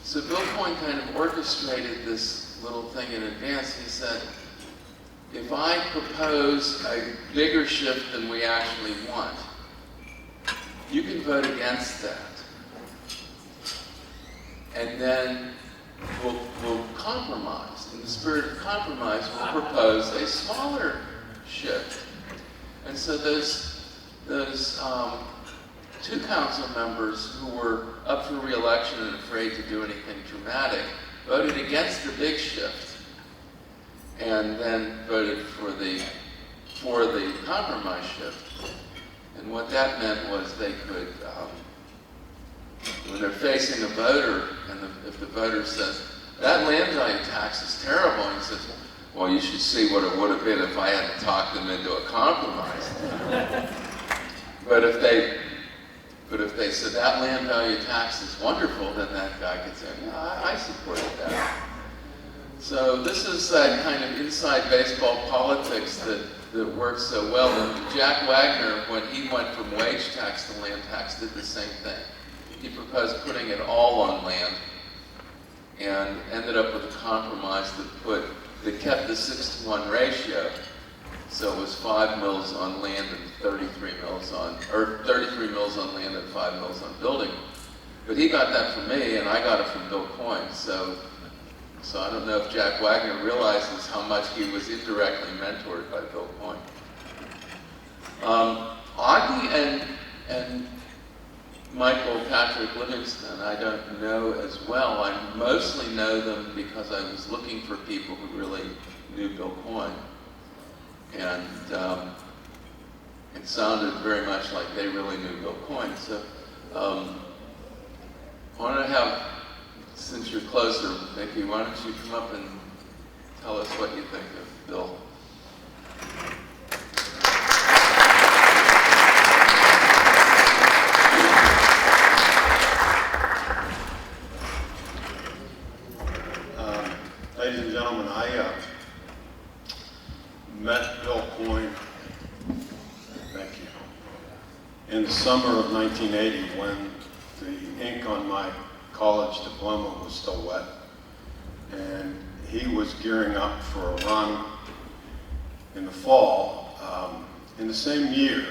So Bill Coyne kind of orchestrated this little thing in advance. He said, if I propose a bigger shift than we actually want, you can vote against that. And then we'll compromise. In the spirit of compromise, we'll propose a smaller shift. And so those 2 council members who were up for re-election and afraid to do anything dramatic voted against the big shift, and then voted for the compromise shift. And what that meant was they could, when they're facing a voter, and if the voter says, that land value tax is terrible, and he says, well, you should see what it would have been if I hadn't talked them into a compromise. But if they said that land value tax is wonderful, then that guy could say, yeah, I supported that. So this is that kind of inside baseball politics that works so well. And Jack Wagner, when he went from wage tax to land tax, did the same thing. He proposed putting it all on land, and ended up with a compromise that kept the 6-to-1 ratio. So it was 5 mills on land and 33 mills on land and 5 mills on building. But he got that from me, and I got it from Bill Coyne. So I don't know if Jack Wagner realizes how much he was indirectly mentored by Bill Coyne. Augie and Michael Patrick Livingston, I don't know as well. I mostly know them because I was looking for people who really knew Bill Coyne. And it sounded very much like they really knew Bill Coyne. So I want to have, since you're closer, Nikki, why don't you come up and tell us what you think of Bill? Ladies and gentlemen, I met Bill Coyne, thank you, in the summer of 1980 when the ink on my college diploma was still wet, and he was gearing up for a run in the fall, in the same year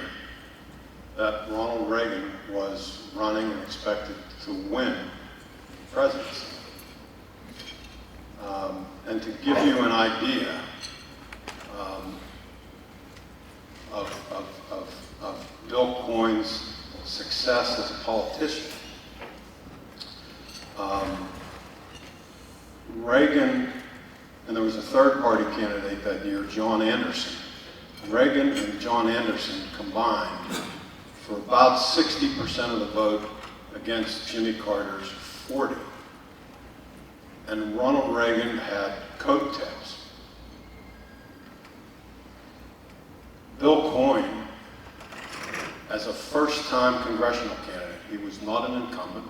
that Ronald Reagan was running and expected to win the presidency. And to give you an idea of Bill Coyne's success as a politician, Reagan, and there was a third party candidate that year, John Anderson. Reagan and John Anderson combined for about 60% of the vote against Jimmy Carter's 40. And Ronald Reagan had coattails. Bill Coyne, as a first-time congressional candidate, he was not an incumbent.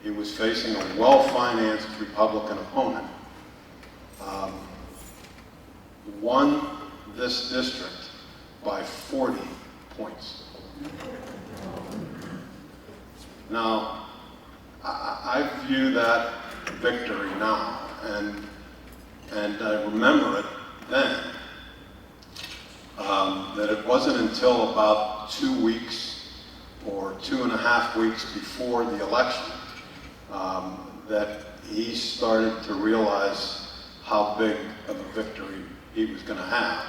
He was facing a well-financed Republican opponent. Won this district by 40 points. Now, I view that victory now, and I remember it then, that it wasn't until about 2 weeks or 2.5 weeks before the election that he started to realize how big of a victory he was going to have.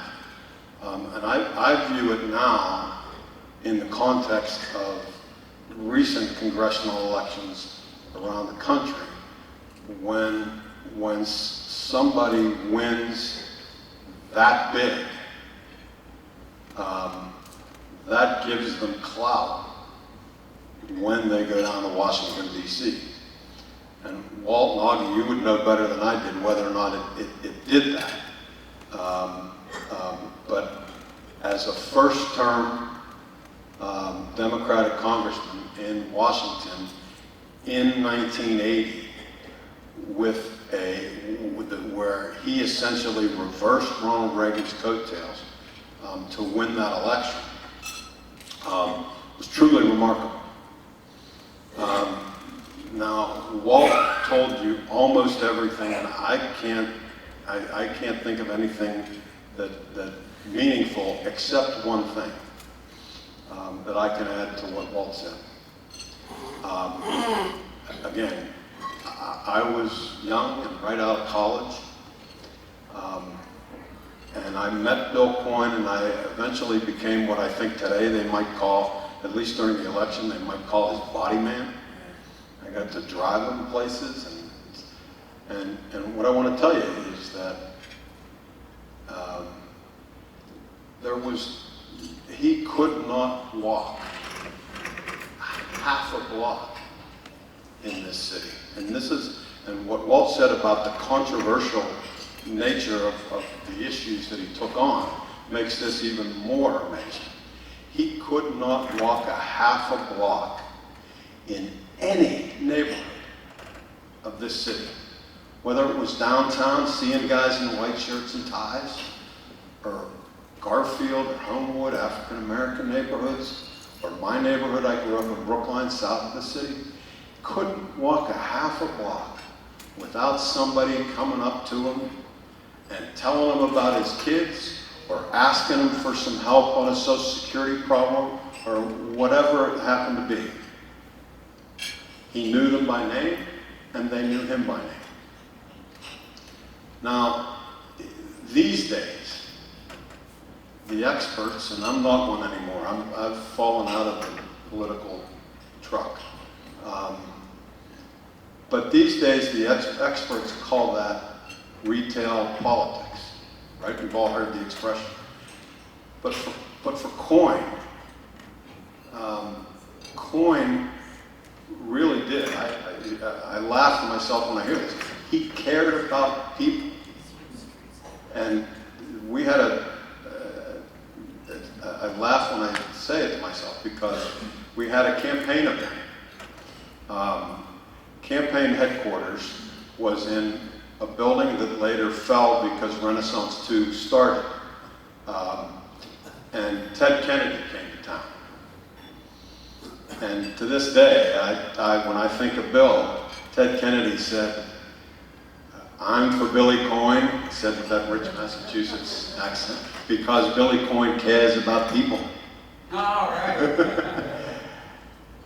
And I view it now in the context of recent congressional elections around the country, when somebody wins that big, that gives them clout when they go down to Washington, D.C. And Walt and Augie, you would know better than I did whether or not it did that. But as a first-term Democratic congressman in Washington in 1980, where he essentially reversed Ronald Reagan's coattails to win that election, was truly remarkable. Now, Walt told you almost everything, and I can't think of anything that meaningful except one thing that I can add to what Walt said. Again, I was young and right out of college, and I met Bill Coyne, and I eventually became what I think today they might call, at least during the election, they might call his body man. I got to drive him places, and what I want to tell you is that he could not walk half a block in this city. And what Walt said about the controversial nature of the issues that he took on makes this even more amazing. He could not walk a half a block in any neighborhood of this city, whether it was downtown seeing guys in white shirts and ties, or Garfield or Homewood, African American neighborhoods, or my neighborhood. I grew up in Brookline, south of the city. Couldn't walk a half a block without somebody coming up to him and telling him about his kids, or asking him for some help on a Social Security problem, or whatever it happened to be. He knew them by name, and they knew him by name. Now, these days, the experts, and I'm not one anymore, I've fallen out of the political truck. But these days, the experts call that retail politics, right? We've all heard the expression. But for Coyne, Coyne really did. I laugh to myself when I hear this. He cared about people. And we had I laugh when I say it to myself, because we had a campaign event. Campaign headquarters was in a building that later fell because Renaissance 2 started. And Ted Kennedy came to town. And to this day, when I think of Bill, Ted Kennedy said, "I'm for Billy Coyne," he said with that rich Massachusetts accent, "because Billy Coyne cares about people." All right.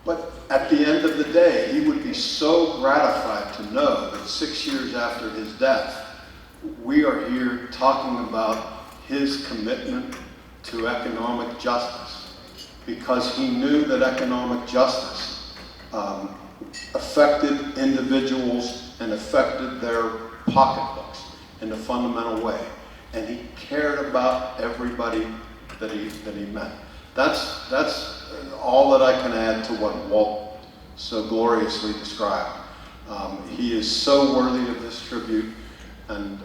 But at the end of the day, he would be so gratified to know that 6 years after his death, we are here talking about his commitment to economic justice, because he knew that economic justice affected individuals and affected their pocketbooks in a fundamental way. And he cared about everybody that he met. That's all that I can add to what Walt so gloriously described. He is so worthy of this tribute, and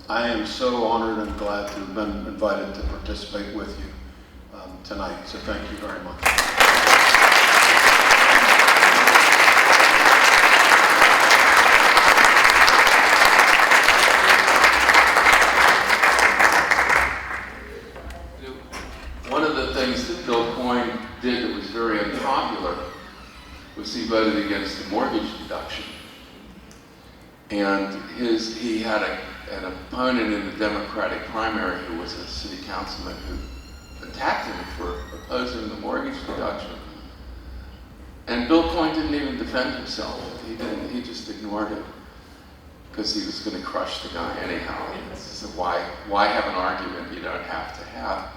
I am so honored and glad to have been invited to participate with you tonight. So thank you very much. One of the things that Bill Coyne did that was very unpopular was he voted against the mortgage deduction. And he had an opponent in the Democratic primary who was a city councilman who attacked him for opposing the mortgage deduction. And Bill Coyne didn't even defend himself. He just ignored it because he was going to crush the guy anyhow. So why have an argument you don't have to have?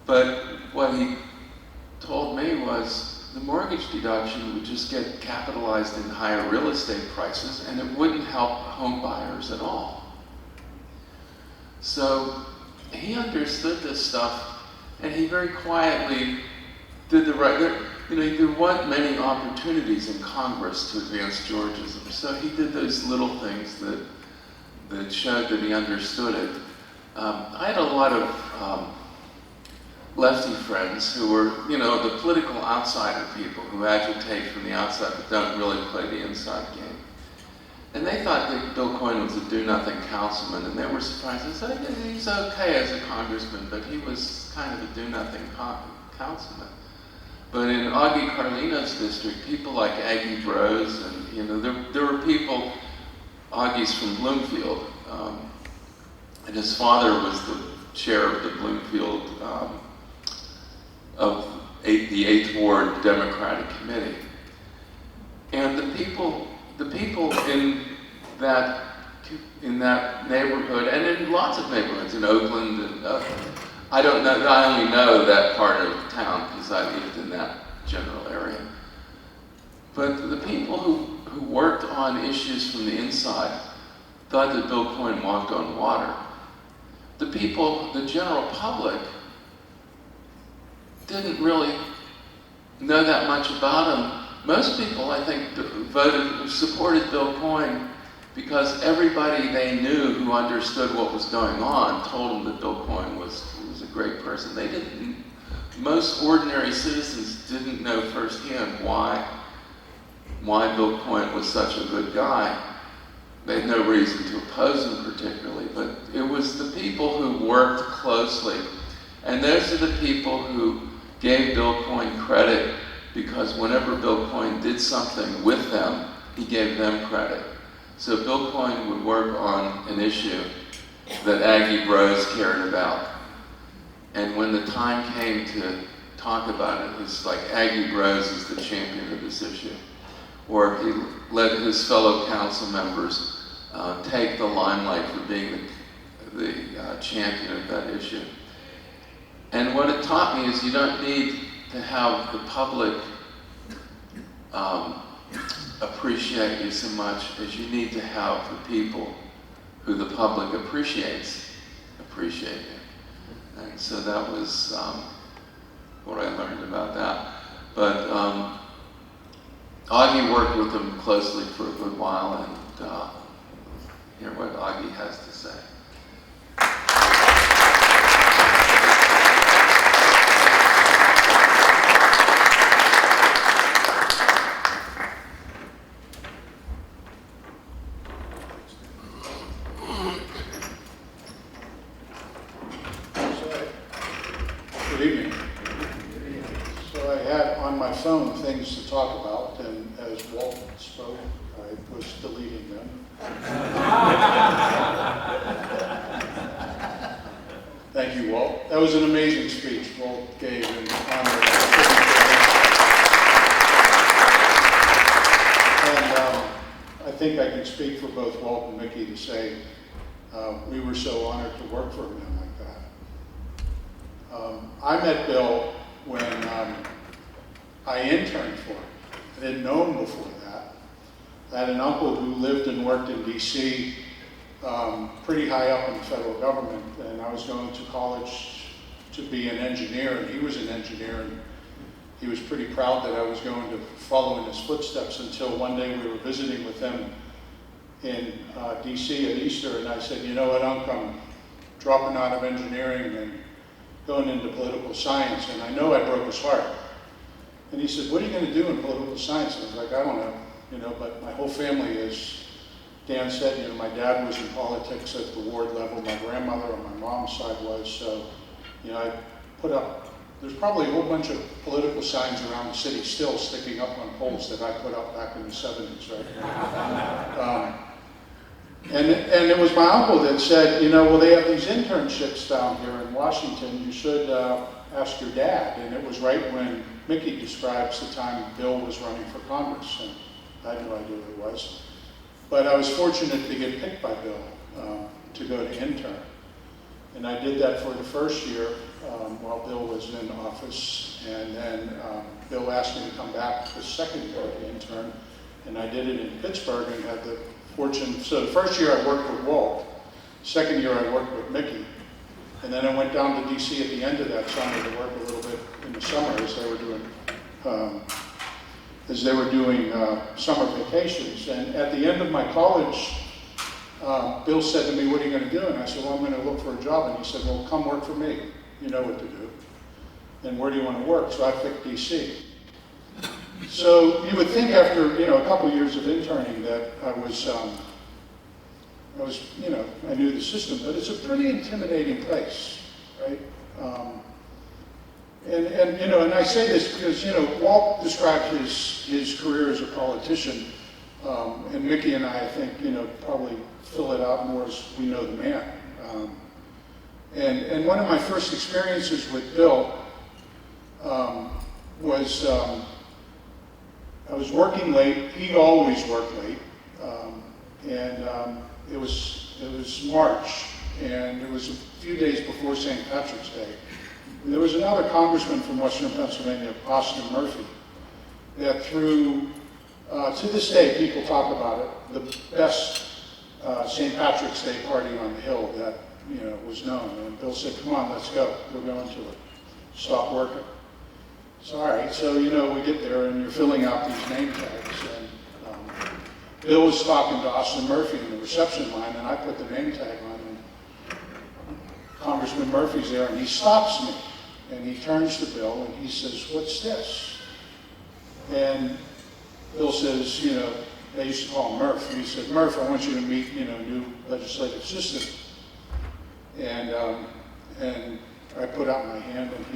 But what he told me was the mortgage deduction would just get capitalized in higher real estate prices, and it wouldn't help home buyers at all. So he understood this stuff, and he very quietly did the right. There weren't many opportunities in Congress to advance Georgism, so he did those little things that showed that he understood it. I had a lot of lefty friends who were, the political outsider people who agitate from the outside but don't really play the inside game. And they thought that Bill Coyne was a do-nothing councilman, and they were surprised. They said, he's okay as a congressman, but he was kind of a do-nothing councilman. But in Augie Carlino's district, people like Aggie Bros, and there were people, Augie's from Bloomfield, and his father was the chair of the Bloomfield of the 8th Ward Democratic Committee. And the people in that neighborhood, and in lots of neighborhoods in Oakland, and I only know that part of town because I lived in that general area. But the people who worked on issues from the inside thought that Bill Coyne walked on water. The general public, didn't really know that much about him. Most people, I think, supported Bill Coyne because everybody they knew who understood what was going on told them that Bill Coyne was a great person. Most ordinary citizens didn't know firsthand why Bill Coyne was such a good guy. They had no reason to oppose him particularly, but it was the people who worked closely. And those are the people who gave Bill Coyne credit because whenever Bill Coyne did something with them, he gave them credit. So Bill Coyne would work on an issue that Aggie Bros cared about. And when the time came to talk about it, it was like Aggie Bros is the champion of this issue. Or he let his fellow council members take the limelight for being the champion of that issue. And what it taught me is you don't need to have the public appreciate you so much as you need to have the people who the public appreciate you. And so that was what I learned about that. But Augie worked with him closely for a good while, and hear what Augie has to say. Good evening. So I had on my phone things to talk about, and as Walt spoke, I was deleting them. Thank you, Walt. That was an amazing speech Walt gave in honor of And I think I can speak for both Walt and Mickey to say we were so honored to work for a man like that. I met Bill when I interned for him. I didn't know him before that. I had an uncle who lived and worked in DC, pretty high up in the federal government, and I was going to college to be an engineer, and he was an engineer, and he was pretty proud that I was going to follow in his footsteps until one day we were visiting with him in DC at Easter, and I said, you know what, Unc, I'm dropping out of engineering and going into political science, and I know I broke his heart. And he said, what are you going to do in political science? And I was like, I don't know, but my whole family is, Dan said, my dad was in politics at the ward level, my grandmother on my mom's side was, so, I put up, there's probably a whole bunch of political signs around the city still sticking up on poles that I put up back in the 70s, right? And it was my uncle that said, well, they have these internships down here in Washington, you should ask your dad. And it was right when Mickey describes the time Bill was running for Congress, and I had no idea who it was. But I was fortunate to get picked by Bill to go to intern. And I did that for the first year while Bill was in office. And then Bill asked me to come back the second year to intern. And I did it in Pittsburgh and had the fortune. So the first year I worked with Walt. Second year I worked with Mickey. And then I went down to DC at the end of that summer to work a little bit in the summer as they were doing summer vacations. And at the end of my college, Bill said to me, what are you going to do? And I said, well, I'm going to look for a job. And he said, well, come work for me. You know what to do. And where do you want to work? So I picked DC. So you would think after, a couple of years of interning that I knew the system, but it's a pretty intimidating place, right? And I say this because, Walt described his career as a politician, and Mickey and I think, probably fill it out more as we know the man. And one of my first experiences with Bill was I was working late. He always worked late, it was March, and it was a few days before St. Patrick's Day. There was another congressman from Western Pennsylvania, Austin Murphy, that threw, to this day, people talk about it, the best St. Patrick's Day party on the Hill that was known. And Bill said, come on, let's go. We're going to it. Stop working. So, all right, so, we get there and you're filling out these name tags. And Bill was talking to Austin Murphy in the reception line, and I put the name tag on, and Congressman Murphy's there, and he stops me. And he turns to Bill and he says, what's this? And Bill says, they used to call him Murph. And he said, Murph, I want you to meet, new legislative assistant. And I put out my hand and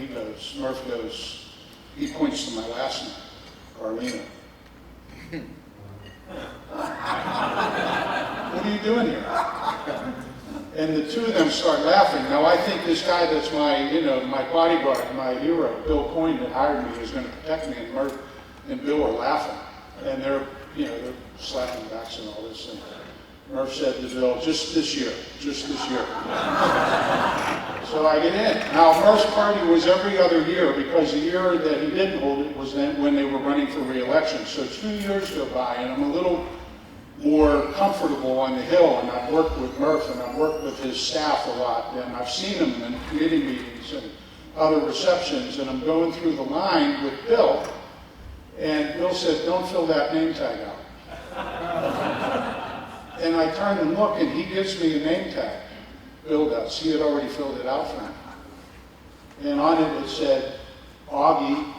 Murph goes, he points to my last name, Carlino. What are you doing here? And the two of them start laughing. Now I think this guy that's my, my bodyguard, my hero, Bill Coyne, that hired me, is going to protect me. And Murph and Bill are laughing, and they're slapping backs and all this. And Murph said to Bill, just this year. So I get in. Now Murph's party was every other year, because the year that he didn't hold it was then when they were running for re-election. So 2 years go by, and I'm a little more comfortable on the Hill, and I've worked with Murph, and I've worked with his staff a lot, and I've seen him in committee meetings and other receptions, and I'm going through the line with Bill, and Bill said, don't fill that name tag out. And I turn and look, and he gives me a name tag. Bill does. He had already filled it out for me. And on it said, Augie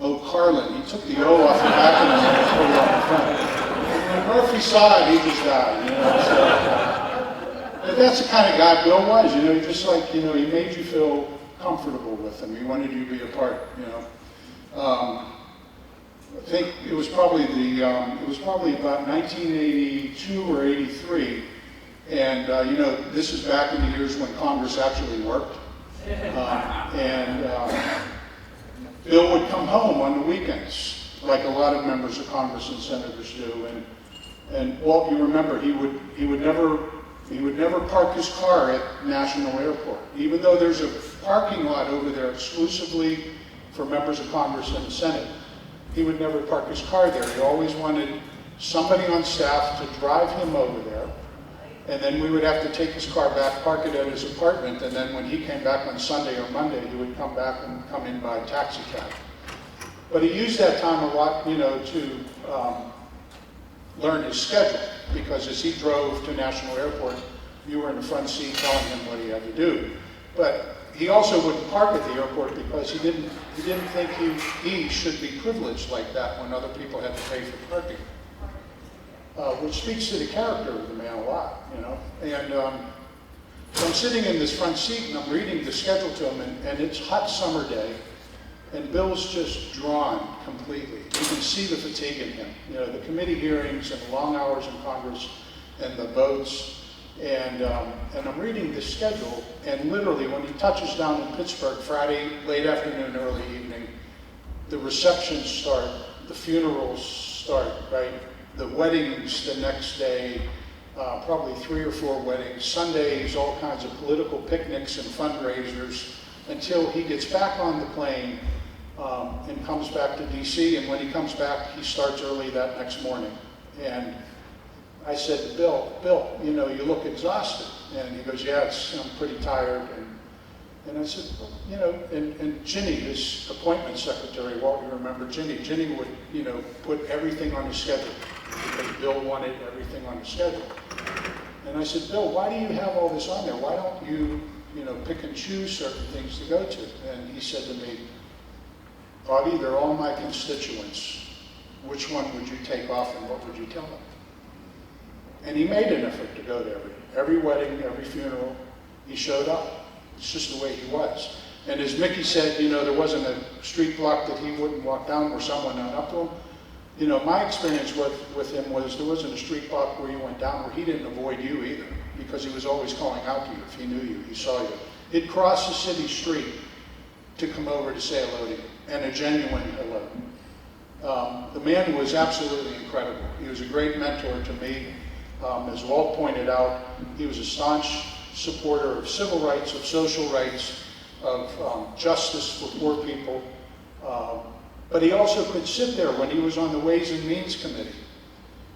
Carlin. He took the O off the back of it and put it on the front. When Murphy saw it, he just died, So. But that's the kind of guy Bill was, just like, he made you feel comfortable with him. He wanted you to be a part, I think it was probably about 1982 or 83, and this is back in the years when Congress actually worked, and Bill would come home on the weekends, like a lot of members of Congress and senators do, and Walt, you remember, he would never park his car at National Airport, even though there's a parking lot over there exclusively for members of Congress and the Senate. he would never park his car there. He always wanted somebody on staff to drive him over there. And then we would have to take his car back, park it at his apartment, and then when he came back on Sunday or Monday, he would come back and come in by taxi cab. But he used that time a lot, you know, to learn his schedule, because as he drove to National Airport, you were in the front seat telling him what he had to do. But he also wouldn't park at the airport because he didn't think he should be privileged like that when other people had to pay for parking. Which speaks to the character of the man a lot, you know. And so I'm sitting in this front seat and I'm reading the schedule to him, and it's hot summer day, and Bill's just drawn completely. You can see the fatigue in him. You know, the committee hearings and the long hours in Congress and the votes. And I'm reading the schedule, and literally when he touches down in Pittsburgh, Friday, late afternoon, early evening, the receptions start, the funerals start, right? The weddings the next day, probably 3 or 4 weddings, Sundays, all kinds of political picnics and fundraisers, until he gets back on the plane and comes back to DC. And when he comes back, he starts early that next morning. And I said to Bill, you know, you look exhausted. And he goes, yeah, I'm pretty tired. And I said, well, you know, and Ginny, his appointment secretary, Walt, you remember Ginny? Ginny would, you know, put everything on his schedule because Bill wanted everything on his schedule. And I said, Bill, why do you have all this on there? Why don't you, you know, pick and choose certain things to go to? And he said to me, Augie, they're all my constituents. Which one would you take off and what would you tell them? And he made an effort to go to every wedding, every funeral. He showed up. It's just the way he was. And as Mickey said, you know, there wasn't a street block that he wouldn't walk down where someone went up to him. You know, my experience with him was there wasn't a street block where you went down where he didn't avoid you either, because he was always calling out to you if he knew you, he saw you. He'd cross the city street to come over to say hello to you, and a genuine hello. The man was absolutely incredible. He was a great mentor to me. As Walt pointed out, he was a staunch supporter of civil rights, of social rights, of justice for poor people. But he also could sit there when he was on the Ways and Means Committee.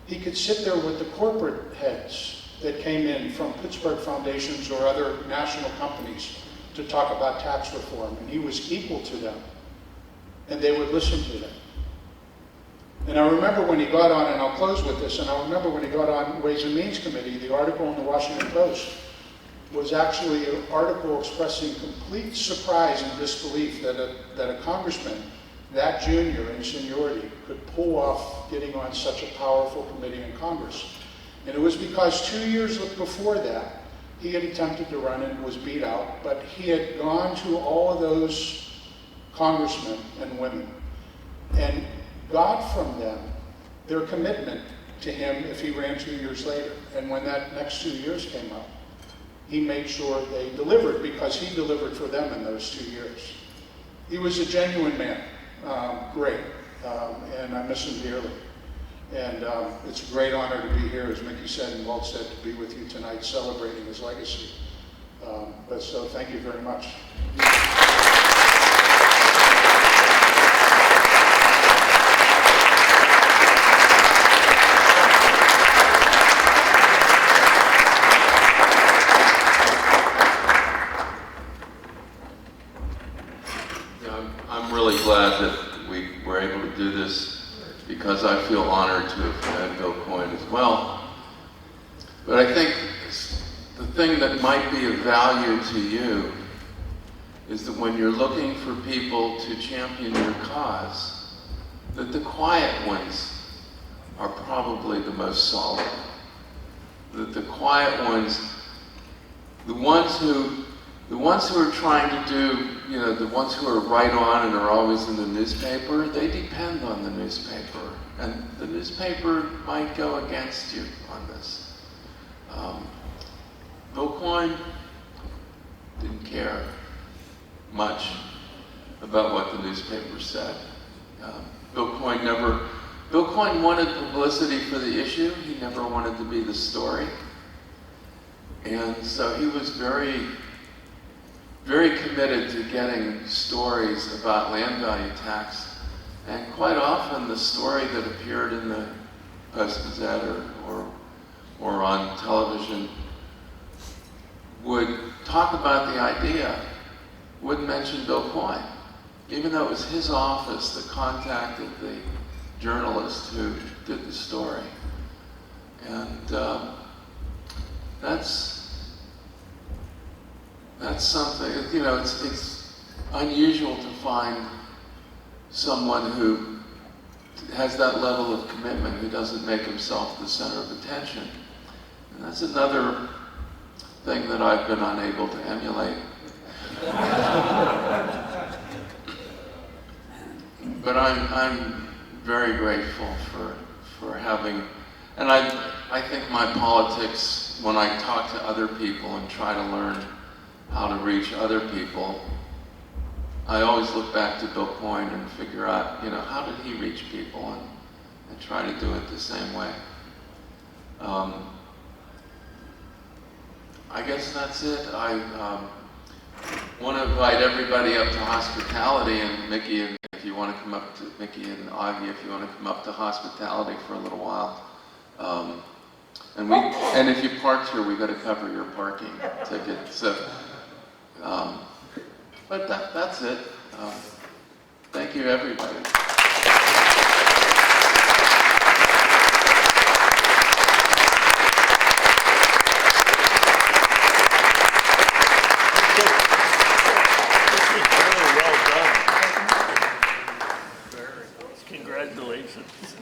He could sit there with the corporate heads that came in from Pittsburgh foundations or other national companies to talk about tax reform, and he was equal to them, and they would listen to them. And I remember when he got on, and I'll close with this, and I remember when he got on Ways and Means Committee, the article in the Washington Post was actually an article expressing complete surprise and disbelief that a congressman that junior in seniority could pull off getting on such a powerful committee in Congress. And it was because 2 years before that, he had attempted to run and was beat out, but he had gone to all of those congressmen and women and got from them their commitment to him if he ran 2 years later. And when that next 2 years came up, he made sure they delivered, because he delivered for them in those 2 years. He was a genuine man, great, and I miss him dearly. And it's a great honor to be here, as Mickey said and Walt said, to be with you tonight celebrating his legacy. So thank you very much. I'm really glad that we were able to do this, because I feel honored to have had Bill Coyne as well. But I think the thing that might be of value to you is that when you're looking for people to champion your cause, that the quiet ones are probably the most solid. That the quiet ones, the ones who are trying to do, you know, the ones who are right on and are always in the newspaper, they depend on the newspaper. And the newspaper might go against you on this. Bill Coyne didn't care much about what the newspaper said. Bill Coyne wanted publicity for the issue. He never wanted to be the story. And so he was very, very committed to getting stories about land value tax And quite often the story that appeared in the Post-Gazette or on television would talk about the idea, wouldn't mention Bill Coyne, even though it was his office that contacted the journalist who did the story. And that's something, you know, it's unusual to find someone who has that level of commitment, who doesn't make himself the center of attention. And that's another thing that I've been unable to emulate. But I'm very grateful for having, and I think my politics, when I talk to other people and try to learn how to reach other people, I always look back to Bill Coyne and figure out, you know, how did he reach people, and try to do it the same way. I guess that's it. I want to invite everybody up to hospitality, and Mickey, and if you want to come up to, Mickey and Augie, if you want to come up to hospitality for a little while. And if you parked here, we got to cover your parking ticket. So, but that's it. Thank you, everybody. Congratulations.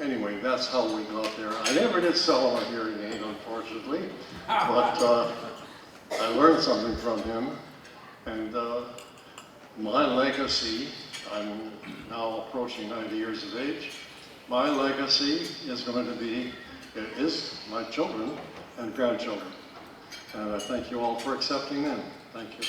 Anyway, that's how we got there. I never did sell him a hearing aid, unfortunately, but I learned something from him. And my legacy, I'm now approaching 90 years of age, my legacy is going to be, my children and grandchildren. And I thank you all for accepting them. Thank you.